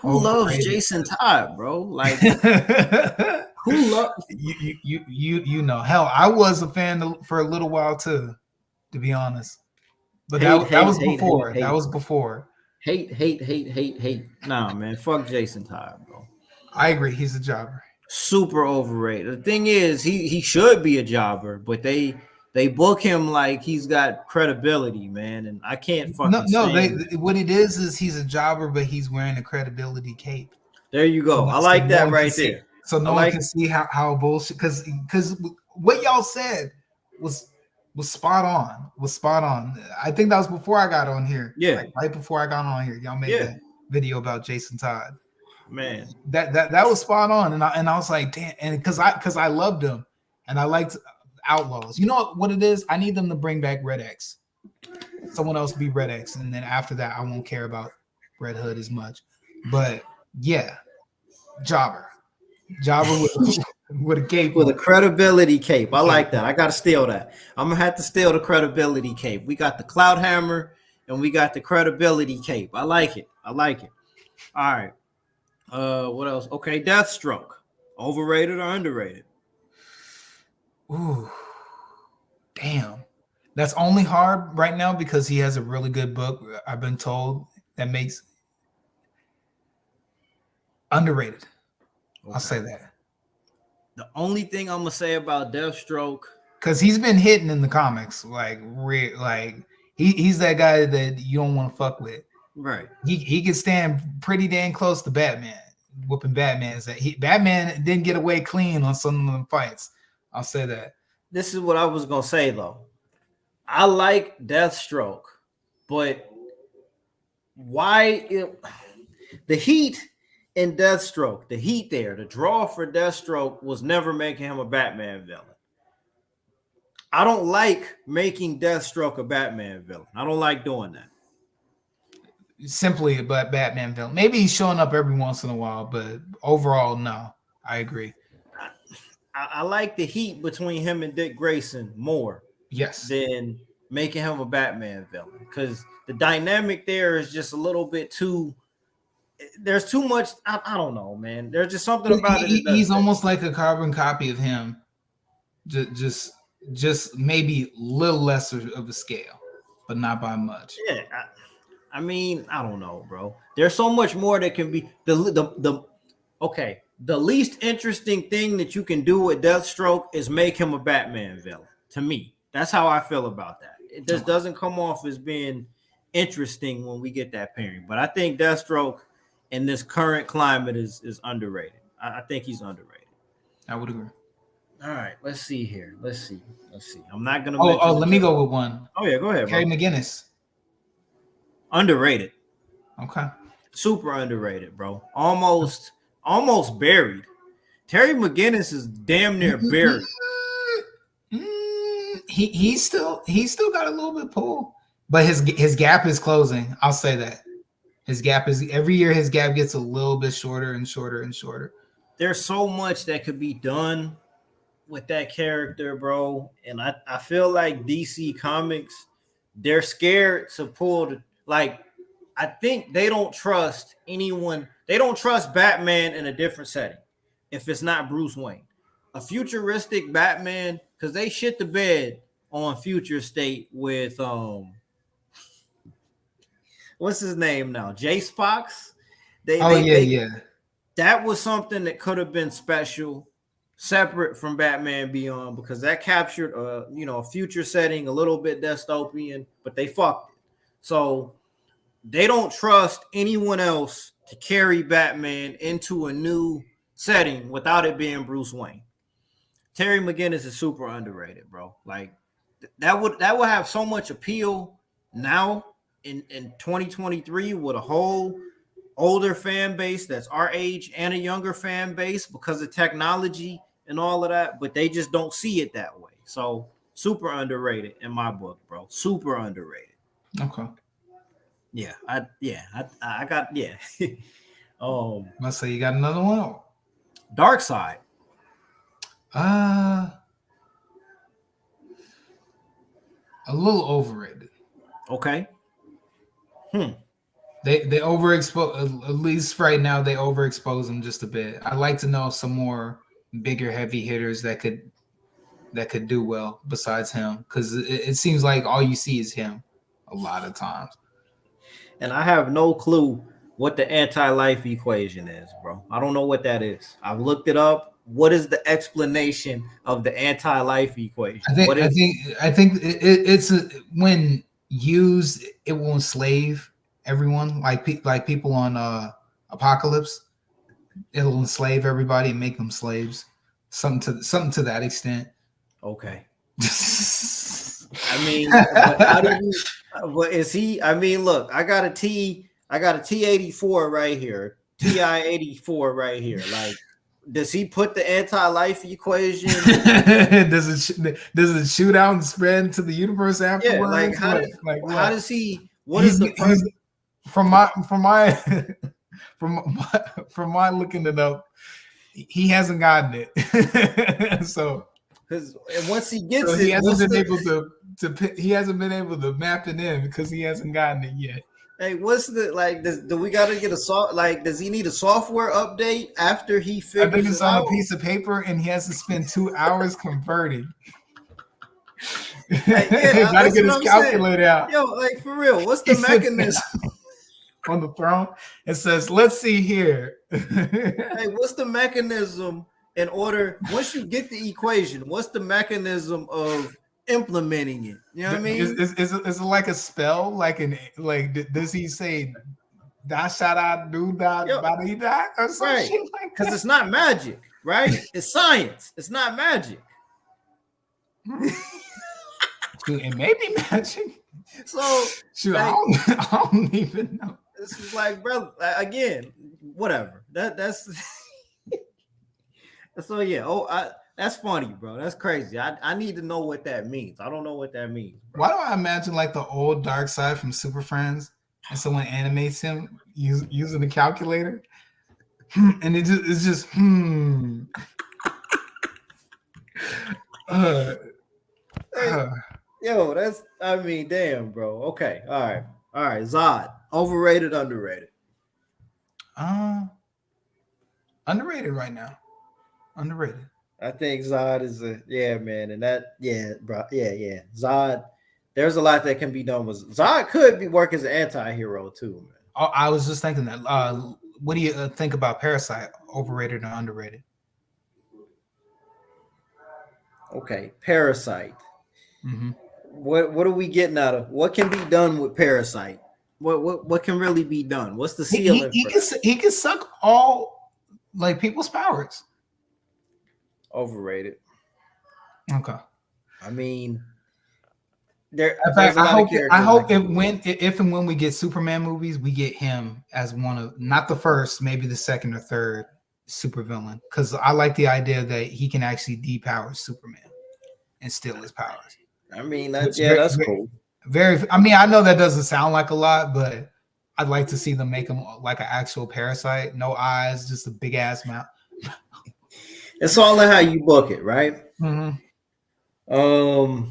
Who loves Jason Todd, bro? Like, who loves you know? Hell, I was a fan for a little while too, to be honest. But that was before. That was before. Hate. Nah, man, fuck Jason Todd, bro. I agree. He's a jobber. Super overrated. The thing is, he should be a jobber, but they book him like he's got credibility, man, and I can't fucking. What it is he's a jobber, but he's wearing a credibility cape. There you go. I like that right there. So no one can see how bullshit. Because what y'all said was spot on. I think that was before I got on here. Yeah, like right before I got on here, y'all made that video about Jason Todd. Man, that was spot on, and I was like, damn, and because I loved him, and I liked Outlaws. You know what it is? I need them to bring back Red X. Someone else be Red X, and then after that, I won't care about Red Hood as much. But yeah, jobber with a cape, with a credibility cape. I like that. I gotta steal that. I'm gonna have to steal the credibility cape. We got the Cloud Hammer, and we got the credibility cape. I like it. All right. What else? Okay, Deathstroke. Overrated or underrated? Ooh, damn. That's only hard right now because he has a really good book, I've been told, that makes underrated. Okay. I'll say that. The only thing I'm gonna say about Deathstroke, because he's been hitting in the comics, he's that guy that you don't want to fuck with. Right. He can stand pretty dang close to Batman, whooping Batman's. Batman didn't get away clean on some of them fights. I'll say that. This is what I was gonna say though. I like Deathstroke, but the heat in Deathstroke, the draw for Deathstroke was never making him a Batman villain. I don't like making Deathstroke a Batman villain. I don't like doing that. Simply a Batman villain. Maybe he's showing up every once in a while, but overall, no. I agree. I like the heat between him and Dick Grayson more. Yes. Than making him a Batman villain because the dynamic there is just a little bit too. There's too much. I don't know, man. There's just something about it. He's almost like a carbon copy of him, just maybe a little lesser of a scale, but not by much. Yeah, I mean, I don't know, bro. There's so much more that can be okay. The least interesting thing that you can do with Deathstroke is make him a Batman villain. To me, that's how I feel about that. It just doesn't come off as being interesting when we get that pairing. But I think Deathstroke in this current climate is underrated. I think he's underrated. I would agree. All right, let's see here. Let's see. I'm not gonna. Let me go with one. Oh yeah, go ahead. Terry McGinnis. Underrated. Okay. Super underrated, bro. Almost buried. Terry McGinnis is damn near buried. He still got a little bit pull, but his gap is closing. I'll say that. His gap is every year. His gap gets a little bit shorter and shorter and shorter. There's so much that could be done with that character, bro. And I feel like DC Comics, they're scared to pull I think they don't trust anyone. They don't trust Batman in a different setting if it's not Bruce Wayne. A futuristic Batman, because they shit the bed on Future State with what's his name now? Jace Fox. Yeah. That was something that could have been special, separate from Batman Beyond, because that captured a future setting, a little bit dystopian, but they fucked it. So they don't trust anyone else to carry Batman into a new setting without it being Bruce Wayne. Terry McGinnis is super underrated, bro. Like that would have so much appeal now in 2023 with a whole older fan base that's our age and a younger fan base because of technology and all of that, but they just don't see it that way. So super underrated in my book, bro. Super underrated. Okay. Yeah, I got Let's say you got another one. Darkseid. A little overrated. Okay. They overexpose, at least right now they overexpose him just a bit. I'd like to know some more bigger heavy hitters that could do well besides him, because it seems like all you see is him a lot of times. And I have no clue what the anti-life equation is, bro. I don't know what that is. I've looked it up. What is the explanation of the anti-life equation? I think it's when used, it will enslave everyone, like people on Apocalypse. It'll enslave everybody and make them slaves. Something to that extent. Okay. I mean, how do you? What is he? I mean, look, I got a T84 right here, TI-84 right here. Like, does he put the anti-life equation? does it shoot out and spread to the universe afterwards? Yeah, how does he? What is the from my looking it up? He hasn't gotten it. So because once he gets he hasn't been able to map it in because he hasn't gotten it yet. Hey, what's the do we gotta get does he need a software update after he figures I think it's on a piece of paper and he has to spend 2 hours converting. Gotta get his calculator out. Yo, like for real, what's the mechanism? On the throne, it says, let's see here. Hey, what's the mechanism in order, once you get the equation, what's the mechanism of implementing it? You know what I mean? Is it like a spell? Does he say da shada do da body da or something? Right. Like because it's not magic, right? It's science. It's not magic. It may be magic. So I don't even know. This is like, bro, again, whatever. That's so yeah. That's funny, bro. That's crazy. I need to know what that means. I don't know what that means, bro. Why do I imagine like the old Darkseid from Super Friends and someone animates him using the calculator? And it's just Yo, that's I mean, damn, bro. Okay, all right. Zod, overrated, underrated. Uh, underrated right now. Underrated. I think Zod is man, and that bro, Zod. There's a lot that can be done with Zod. Could be work as an anti-hero too, man. I was just thinking that. What do you think about Parasite? Overrated or underrated? Okay, Parasite. Mm-hmm. What are we getting out of? What can be done with Parasite? What can really be done? What's the ceiling? He can suck all like people's powers. Overrated. Okay. I mean, I hope if and when we get Superman movies, we get him as one of not the first, maybe the second or third supervillain. Because I like the idea that he can actually depower Superman and steal his powers. I mean, that's cool. I mean, I know that doesn't sound like a lot, but I'd like to see them make him like an actual parasite, no eyes, just a big ass mouth. It's all in how you book it, right? Mm-hmm. All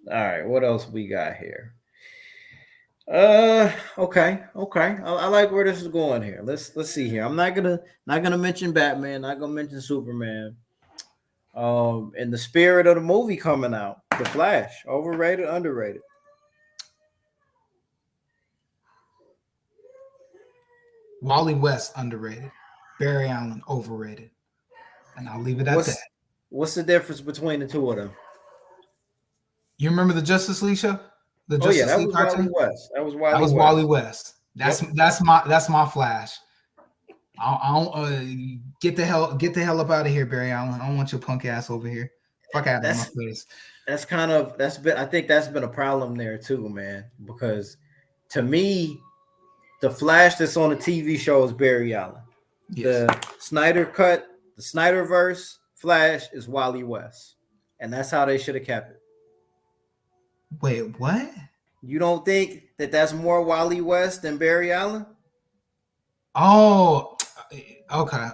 right, what else we got here? Okay. I like where this is going here. Let's see here. I'm not gonna mention Batman, not gonna mention Superman. In the spirit of the movie coming out, The Flash, overrated, underrated. Wally West, underrated. Barry Allen, overrated. And I'll leave it at that. What's the difference between the two of them? You remember the Justice League show? That was Wally West. That was Wally West. That's my Flash. I don't get the hell up out of here, Barry Allen. I don't want your punk ass over here. Fuck out of my face. I think that's been a problem there too, man. Because to me, the Flash that's on the TV show is Barry Allen. Yes. The Snyder cut, the Snyderverse Flash is Wally West, and that's how they should have kept it. Wait, what? You don't think that that's more Wally West than Barry Allen? Oh, okay.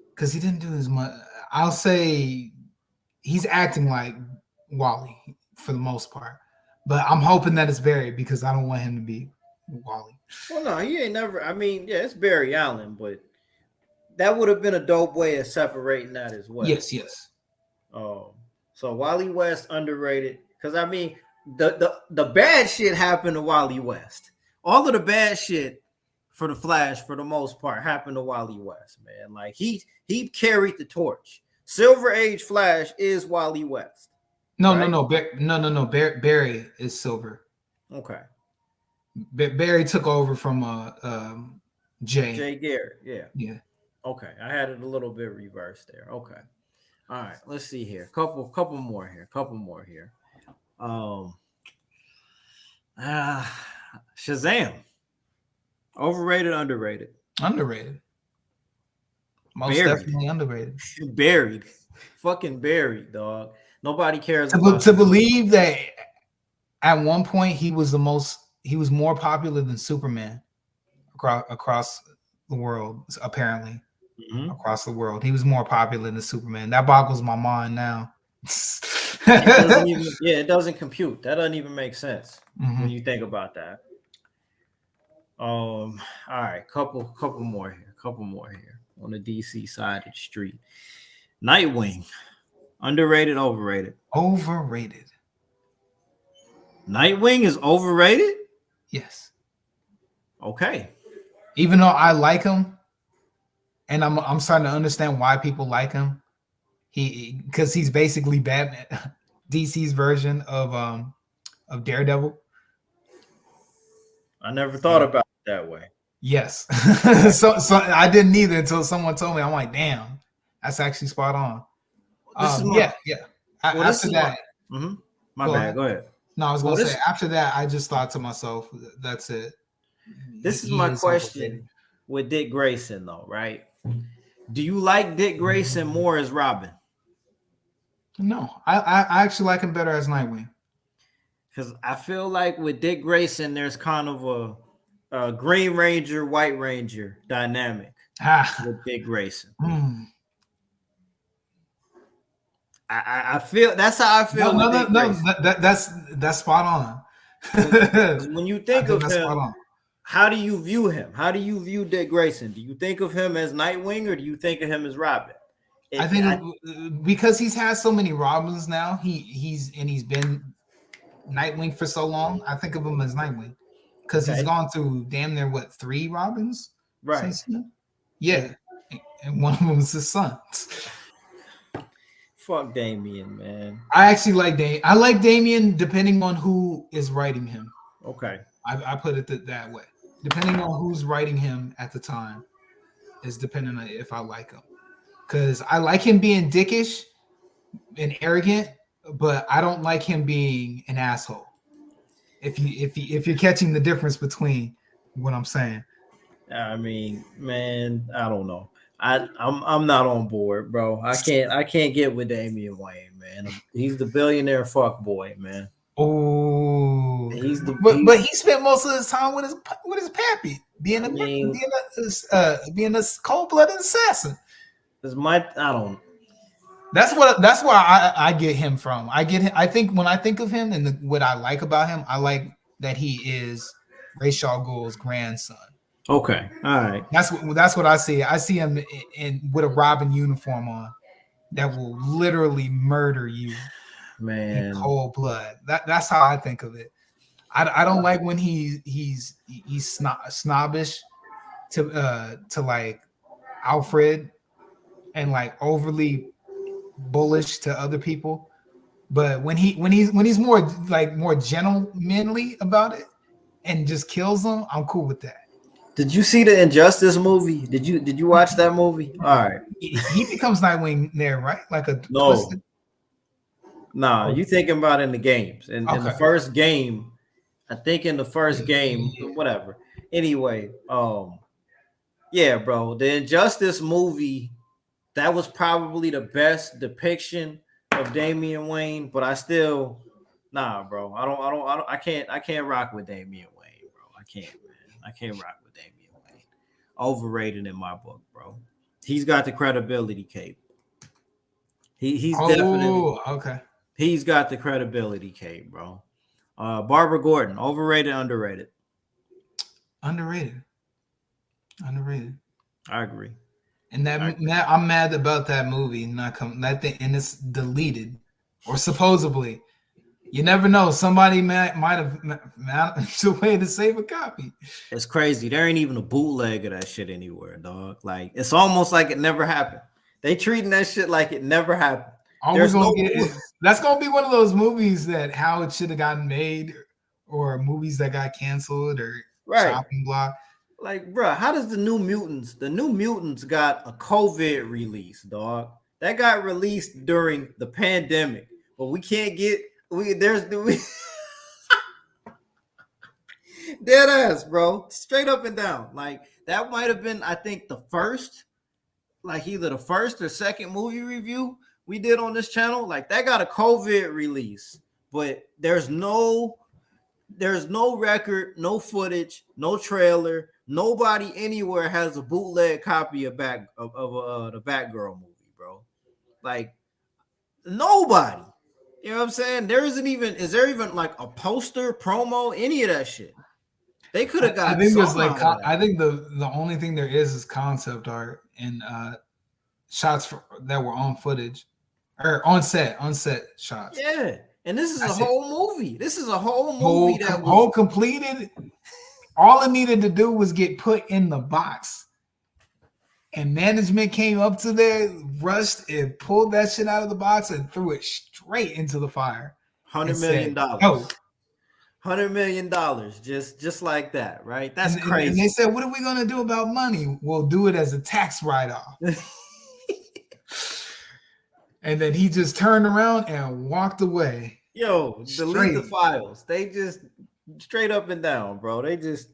Because he didn't do as much. I'll say he's acting like Wally for the most part, but I'm hoping that it's Barry because I don't want him to be Wally. Well, no, he ain't never. I mean, yeah, it's Barry Allen, but that would have been a dope way of separating that as well. Yes. So Wally West underrated because I mean the bad shit happened to Wally West. All of the bad shit for the Flash, for the most part, happened to Wally West, man. Like he carried the torch. Silver Age Flash is Wally West. No. Barry is Silver. Okay. Barry took over from Jay Garrett. Yeah. Okay, I had it a little bit reversed there. Okay. All right, let's see here. Couple more here. Shazam. Overrated, underrated? Underrated. Most buried. Definitely underrated. Buried. Fucking buried, dog. Nobody cares to believe that at one point he was more popular than Superman across the world, apparently. Mm-hmm. Across the world, he was more popular than Superman. That boggles my mind now. It doesn't compute. That doesn't even make sense when you think about that. All right, couple more here on the DC side of the street. Nightwing, underrated, overrated? Overrated. Nightwing is overrated? Yes. Okay. Even though I like him, and I'm starting to understand why people like him. Because he's basically Batman, DC's version of Daredevil. I never thought about it that way. Yes. so I didn't either until someone told me. I'm like, damn, that's actually spot on. Yeah. After that, my bad. Go ahead. No, I was gonna say after that, I just thought to myself, that's it. This is my question with Dick Grayson, though, right? Do you like Dick Grayson more as Robin? No, I actually like him better as Nightwing. Because I feel like with Dick Grayson, there's kind of a Green Ranger, White Ranger dynamic with Dick Grayson. I feel that's how I feel. That's spot on. 'Cause when you I think think of that's spot him, on. how do you view him? How do you view Dick Grayson? Do you think of him as Nightwing or do you think of him as Robin? I think because he's had so many Robins now, he's been Nightwing for so long. I think of him as Nightwing because he's gone through damn near 3 Robins, right? Yeah, and one of them is his son. Fuck Damian, man. I actually like Damian. I like Damian depending on who is writing him. Okay, I put it that way. Depending on who's writing him at the time is depending on if I like him. Because I like him being dickish and arrogant, but I don't like him being an asshole. If you're catching the difference between what I'm saying. I mean, man, I don't know. I'm not on board, bro. I can't get with Damian Wayne, man. He's the billionaire fuck boy, man. Oh, but he spent most of his time with his pappy, being a cold blooded assassin. I don't. That's why I get him from. I get him. I think when I think of him and what I like about him, I like that he is Ra's al Ghul's grandson. Okay, all right. That's what I see. I see him in with a Robin uniform on that will literally murder you, man, in cold blood. That's how I think of it. I don't like when he's snobbish to like Alfred and like overly bullish to other people, but when he's more gentlemanly about it and just kills them, I'm cool with that. Did you see the Injustice movie? Did you watch that movie? All right, he becomes Nightwing there, right? Like a no, twisted... nah. You thinking about in the games in the first game? I think in the first game, whatever. Anyway, yeah, bro, the Injustice movie. That was probably the best depiction of Damian Wayne, but I still, bro. I can't rock with Damian Wayne, bro. I can't, man. I can't rock with Damian Wayne. Overrated in my book, bro. He's got the credibility cape. He's definitely okay. He's got the credibility cape, bro. Barbara Gordon, overrated, underrated. Underrated. I agree. And I'm mad about that movie not coming. That thing, and it's deleted, or supposedly. You never know. Somebody might have managed a way to save a copy. It's crazy. There ain't even a bootleg of that shit anywhere, dog. Like it's almost like it never happened. They treating that shit like it never happened. That's gonna be one of those movies that how it should have gotten made, or movies that got canceled, or chopping block. Like, bro, how does the New Mutants? The New Mutants got a COVID release, dog. That got released during the pandemic, but we can't get dead ass, bro. Straight up and down. Like that might have been, I think, the first, like either the first or second movie review we did on this channel. Like that got a COVID release, but there's no record, no footage, no trailer. Nobody anywhere has a bootleg copy of the Batgirl movie, bro. Like nobody. You know what I'm saying? Is there even like a poster, promo, any of that shit? They could have got. I think there's I think the only thing there is concept art and shots that were on footage or on set shots. Yeah. And this is a whole movie. This is a whole movie that was whole completed. All it needed to do was get put in the box. And management came up to there, rushed and pulled that shit out of the box and threw it straight into the fire. $100 million. $100 million. Just like that, right? That's crazy. And they said, what are we going to do about money? We'll do it as a tax write-off. And then he just turned around and walked away. Yo, delete the files. They just straight up and down, bro. That's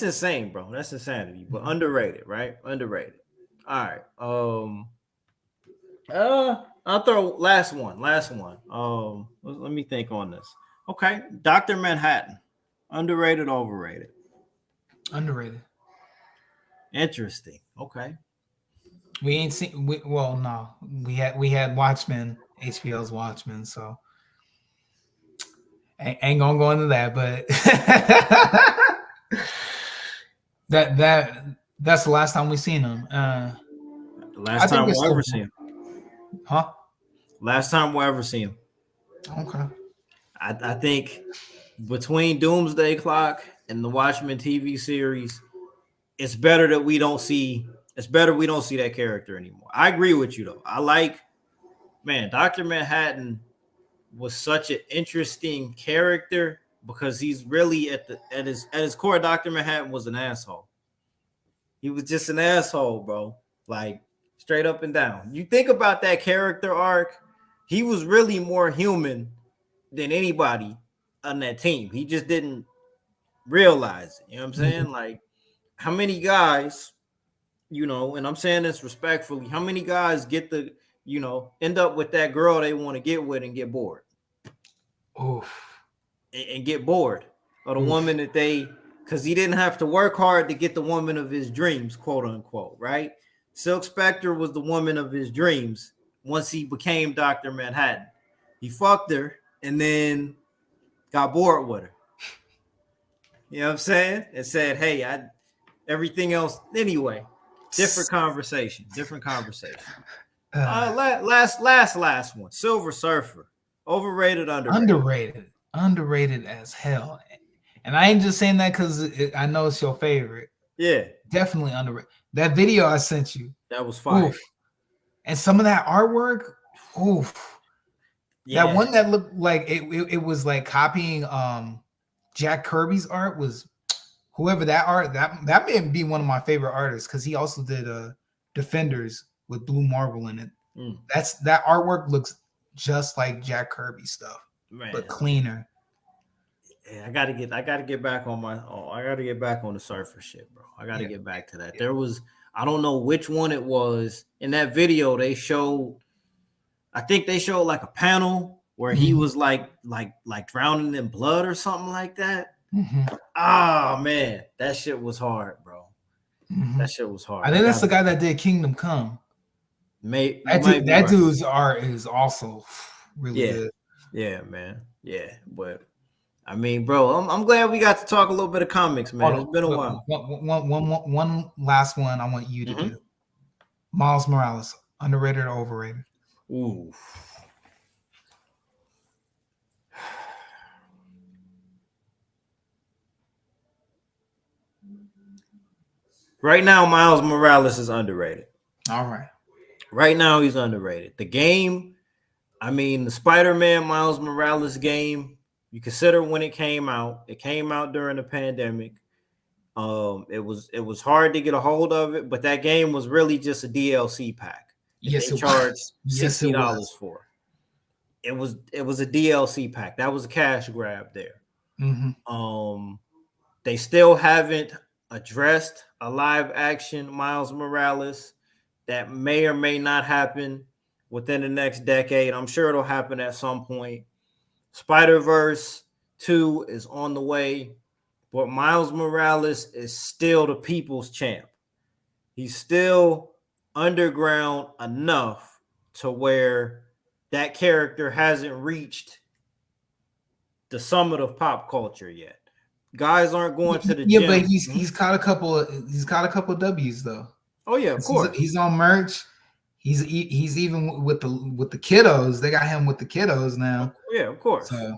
insane, bro. That's insanity. But underrated, right? Underrated. All right. I'll throw last one. Let me think on this. Okay. Dr. Manhattan. Underrated, overrated. Underrated. Interesting. Okay. We ain't seen. Well, no, we had Watchmen, HBO's Watchmen. So ain't gonna go into that, but that's the last time we seen him. Last I think time there's we'll still, ever see him. huh? Last time we'll ever see him. Okay. I think between Doomsday Clock and the Watchmen TV series, it's better that we don't see. It's better we don't see that character anymore. I agree with you though. I like, man, Dr. Manhattan was such an interesting character because he's really at his core. Dr. Manhattan was an asshole. He was just an asshole, bro. Like straight up and down. You think about that character arc, he was really more human than anybody on that team. He just didn't realize it. You know what I'm saying? Mhm. Like, how many guys, and I'm saying this respectfully, how many guys get end up with that girl they want to get with and get bored? Oof. And get bored of the Oof. woman that because he didn't have to work hard to get the woman of his dreams, quote unquote, right? Silk Spectre was the woman of his dreams once he became Dr. Manhattan. He fucked her and then got bored with her. You know what I'm saying? And said, hey, everything else anyway. Different conversation. Last one. Silver Surfer. Overrated, Underrated as hell. And I ain't just saying that because I know it's your favorite. Yeah. Definitely underrated. That video I sent you. That was fire. Oof. And some of that artwork, oof. Yeah. That one that looked like it was like copying Jack Kirby's art was whoever that may be one of my favorite artists because he also did Defenders with Blue Marble in it. That artwork looks just like Jack Kirby stuff, man, but cleaner. Yeah, I gotta get back on the surfer shit, bro. I gotta get back to that. There was, I don't know which one it was in that video. I think they showed like a panel where he was like drowning in blood or something like that. Oh man, that shit was hard, bro. That shit was hard. I think that's the guy that did Kingdom Come. That dude's art is also really good. Yeah, man. Yeah, but I mean, bro, I'm glad we got to talk a little bit of comics, man. It's been a while. One last one I want you to do. Miles Morales, underrated or overrated? Ooh. Right now, Miles Morales is underrated. All right. Right now, he's underrated. The game, I mean, the Spider-Man Miles Morales game, you consider when it came out during the pandemic. It was hard to get a hold of it, but that game was really just a DLC pack. Yes, they charged $60 for. It was a DLC pack. That was a cash grab there. They still haven't addressed a live action Miles Morales. That may or may not happen within the next decade. I'm sure it'll happen at some point. Spider-Verse 2 is on the way, but Miles Morales is still the people's champ. He's still underground enough to where that character hasn't reached the summit of pop culture yet. Guys aren't going to the gym. Yeah, but he's caught a couple W's though. Oh yeah, of course. He's on merch. He's even with the kiddos. They got him with the kiddos now. Yeah, of course. So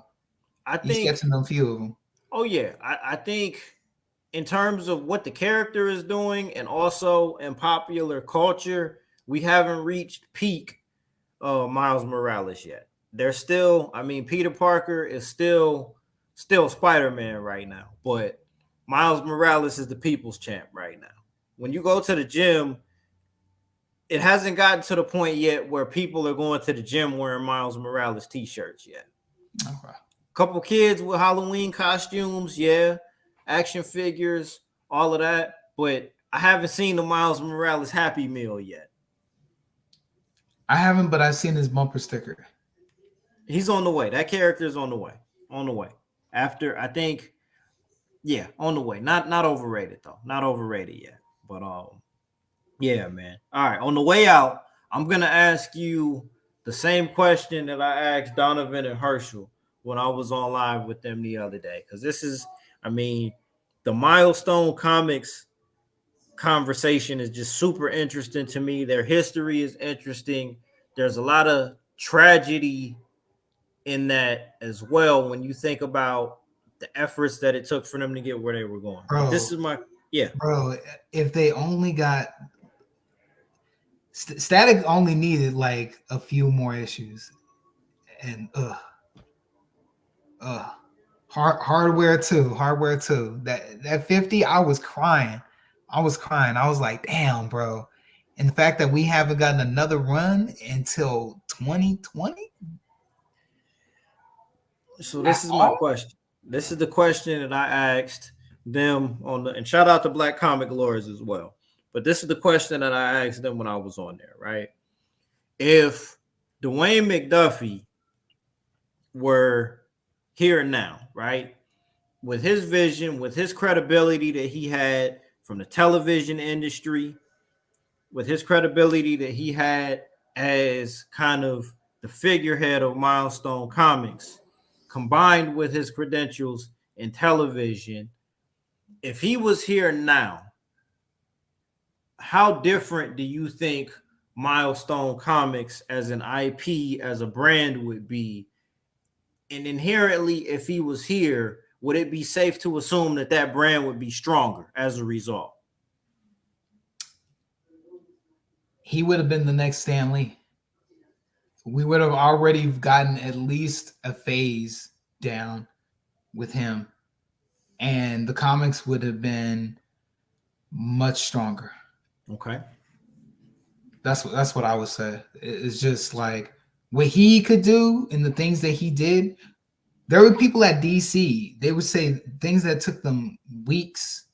I think he's catching a few of them. Oh yeah, I think in terms of what the character is doing, and also in popular culture, we haven't reached peak Miles Morales yet. There's still, I mean, Peter Parker is still Spider-Man right now, but Miles Morales is the people's champ right now. When you go to the gym, it hasn't gotten to the point yet where people are going to the gym wearing Miles Morales t-shirts yet. Okay. Couple kids with Halloween costumes, yeah, action figures, all of that, but I haven't seen the Miles Morales Happy Meal yet. I haven't, but I've seen his bumper sticker. He's on the way. That character is on the way. On the way. After, I think, yeah, on the way. Not overrated though. Not overrated yet. But Yeah, man. All right. On the way out, I'm gonna ask you the same question that I asked Donovan and Herschel when I was on live with them the other day. Because this is, I mean, the Milestone Comics conversation is just super interesting to me. Their history is interesting. There's a lot of tragedy in that as well when you think about the efforts that it took for them to get where they were going. Bro, This is my bro. If they only got Static, only needed like a few more issues, and hardware too. That 50, I was crying. I was like, damn, bro. And the fact that we haven't gotten another run until 2020. So this is my question. This is the question that I asked them on the, and shout out to Black Comic Lords as well. But this is the question that I asked them when I was on there, right? If Dwayne McDuffie were here now, right? With his vision, with his credibility that he had from the television industry, with his credibility that he had as kind of the figurehead of Milestone Comics, combined with his credentials in television, if he was here now, how different do you think Milestone Comics as an IP, as a brand would be? And inherently, if he was here, would it be safe to assume that that brand would be stronger as a result? He would have been the next Stan Lee. We would have already gotten at least a phase down with him, and the comics would have been much stronger. Okay. That's what I would say. It's just like what he could do and the things that he did. There were people at DC, they would say things that took them weeks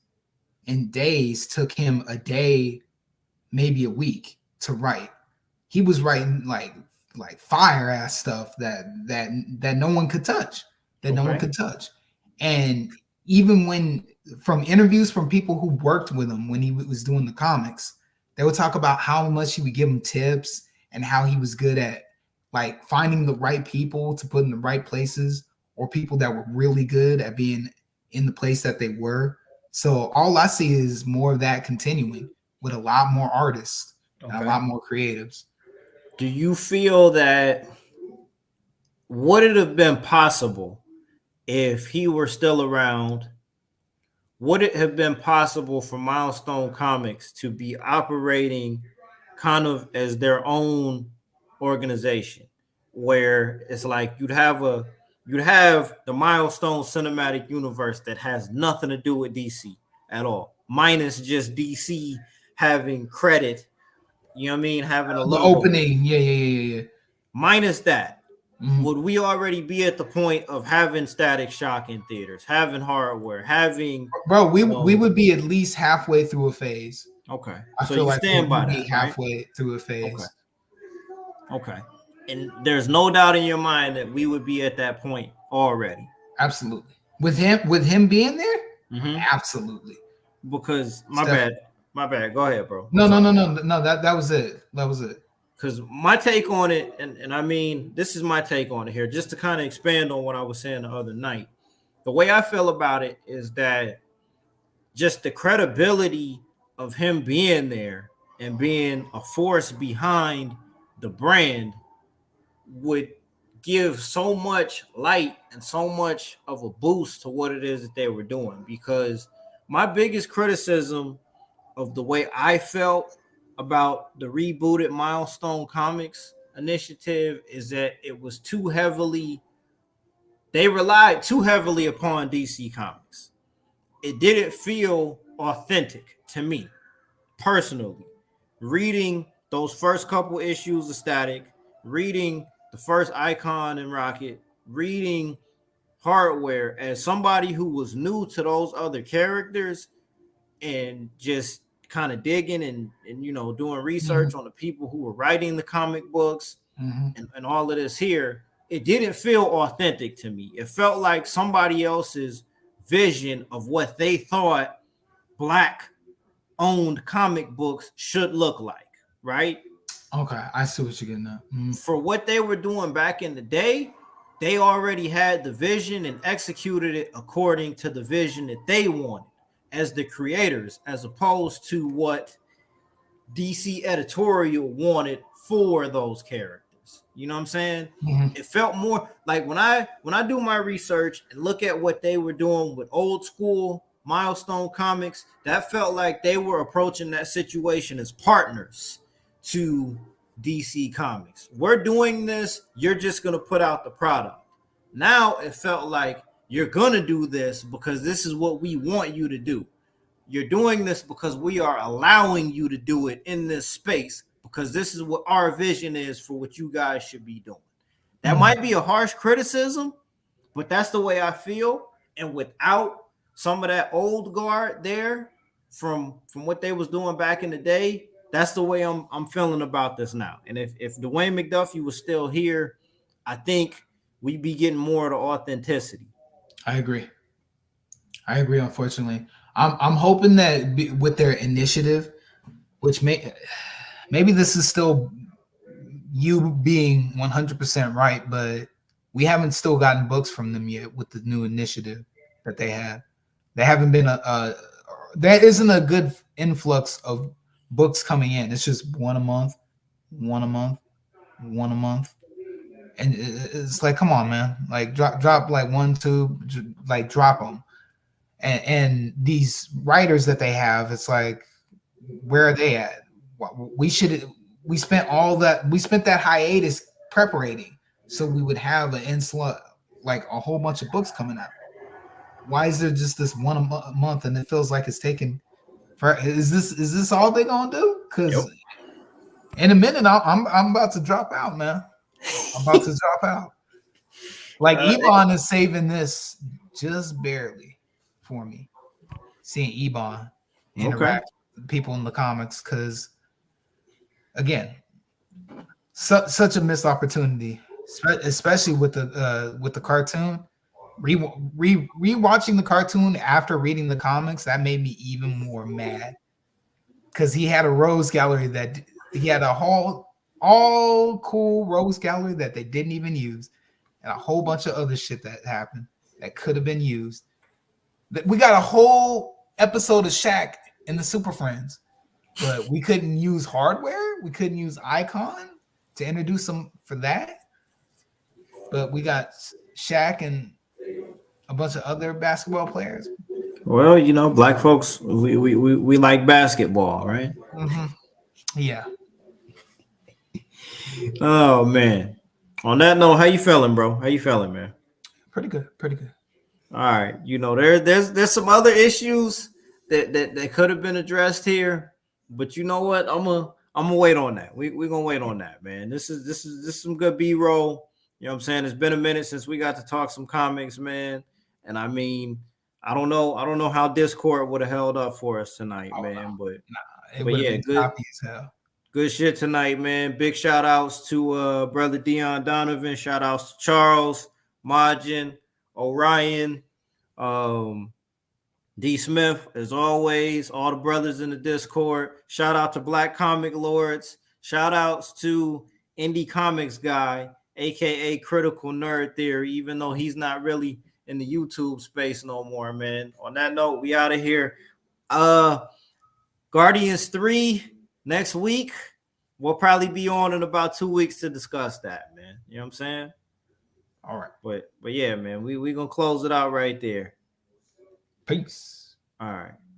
and days took him a day, maybe a week to write. He was writing like fire ass stuff that no one could touch, no one could touch. And even when from interviews from people who worked with him when he was doing the comics, they would talk about how much he would give him tips and how he was good at like finding the right people to put in the right places, or people that were really good at being in the place that they were. So all I see is more of that continuing with a lot more artists, and a lot more creatives. Do you feel that would it have been possible if he were still around? Would it have been possible for Milestone Comics to be operating kind of as their own organization, where it's like you'd have the Milestone Cinematic Universe that has nothing to do with DC at all, minus just DC having credit, you know what I mean, having a the opening, yeah. Minus that, would we already be at the point of having Static Shock in theaters, having hardware, having we would be at least halfway through a phase. Okay, I so feel you like stand by that, halfway through a phase. Okay, and there's no doubt in your mind that we would be at that point already. Absolutely, with him being there, absolutely. Because my bad. Go ahead, bro. No. That was it. Because my take on it, and I mean, this is my take on it here, just to kind of expand on what I was saying the other night. The way I feel about it is that just the credibility of him being there and being a force behind the brand would give so much light and so much of a boost to what it is that they were doing. Because my biggest criticism of the way I felt about the rebooted Milestone Comics initiative is that it was they relied too heavily upon DC Comics. It didn't feel authentic to me personally. Reading those first couple issues of Static, reading the first Icon and Rocket, reading Hardware as somebody who was new to those other characters and just kind of digging and doing research on the people who were writing the comic books and all of this here, it didn't feel authentic to me. It felt like somebody else's vision of what they thought Black owned comic books should look like, right? Okay, I see what you're getting at. For what they were doing back in the day, they already had the vision and executed it according to the vision that they wanted as the creators, as opposed to what DC editorial wanted for those characters. You know what I'm saying? It felt more like when I do my research and look at what they were doing with old school Milestone Comics, that felt like they were approaching that situation as partners to DC Comics. We're doing this, you're just going to put out the product. Now it felt like you're going to do this because this is what we want you to do. You're doing this because we are allowing you to do it in this space because this is what our vision is for what you guys should be doing. That might be a harsh criticism, but that's the way I feel. And without some of that old guard there from what they was doing back in the day, that's the way I'm feeling about this now. And if Dwayne McDuffie was still here, I think we'd be getting more of the authenticity. I agree. Unfortunately, I'm hoping that with their initiative, which maybe this is still you being 100% right, but we haven't still gotten books from them yet with the new initiative that they have. There haven't been there isn't a good influx of books coming in. It's just one a month, and it's like, come on, man, like drop like 1, 2, like drop them. And these writers that they have, it's like, where are they at? We spent that hiatus preparating so we would have an influx, like a whole bunch of books coming out. Why is there just this one a month and it feels like it's taking is this all they're gonna do? Because in a minute I'm about to drop out, man. I'm about to drop out. Like Ebon is saving this just barely for me. Seeing Ebon interact with people in the comics, because again, such a missed opportunity, especially with the cartoon. Rewatching the cartoon after reading the comics, that made me even more mad, because he had a rose gallery that he had a whole all cool rose gallery that they didn't even use, and a whole bunch of other shit that happened that could have been used. We got a whole episode of Shaq and the Super Friends, but we couldn't use hardware. We couldn't use Icon to introduce them for that. But we got Shaq and a bunch of other basketball players. Well, you know, black folks, we like basketball, right? Yeah. Oh man. On that note, how you feeling, bro? How you feeling, man? Pretty good. All right. You know, there's some other issues that could have been addressed here, but you know what? I'm gonna wait on that. We're gonna wait on that, man. This is some good B-roll. You know what I'm saying? It's been a minute since we got to talk some comics, man. And I mean, I don't know how Discord would have held up for us tonight, man. But yeah, good shit tonight, man. Big shout outs to brother Dion Donovan. Shout outs to Charles, Majin, Orion, D Smith, as always, all the brothers in the Discord. Shout out to Black Comic Lords. Shout outs to Indie Comics Guy, aka Critical Nerd Theory, even though he's not really in the YouTube space no more, man. On that note, we out of here. Guardians 3 next week. We'll probably be on in about 2 weeks to discuss that, man. You know what I'm saying? All right. But yeah, man, we gonna close it out right there. Peace. All right.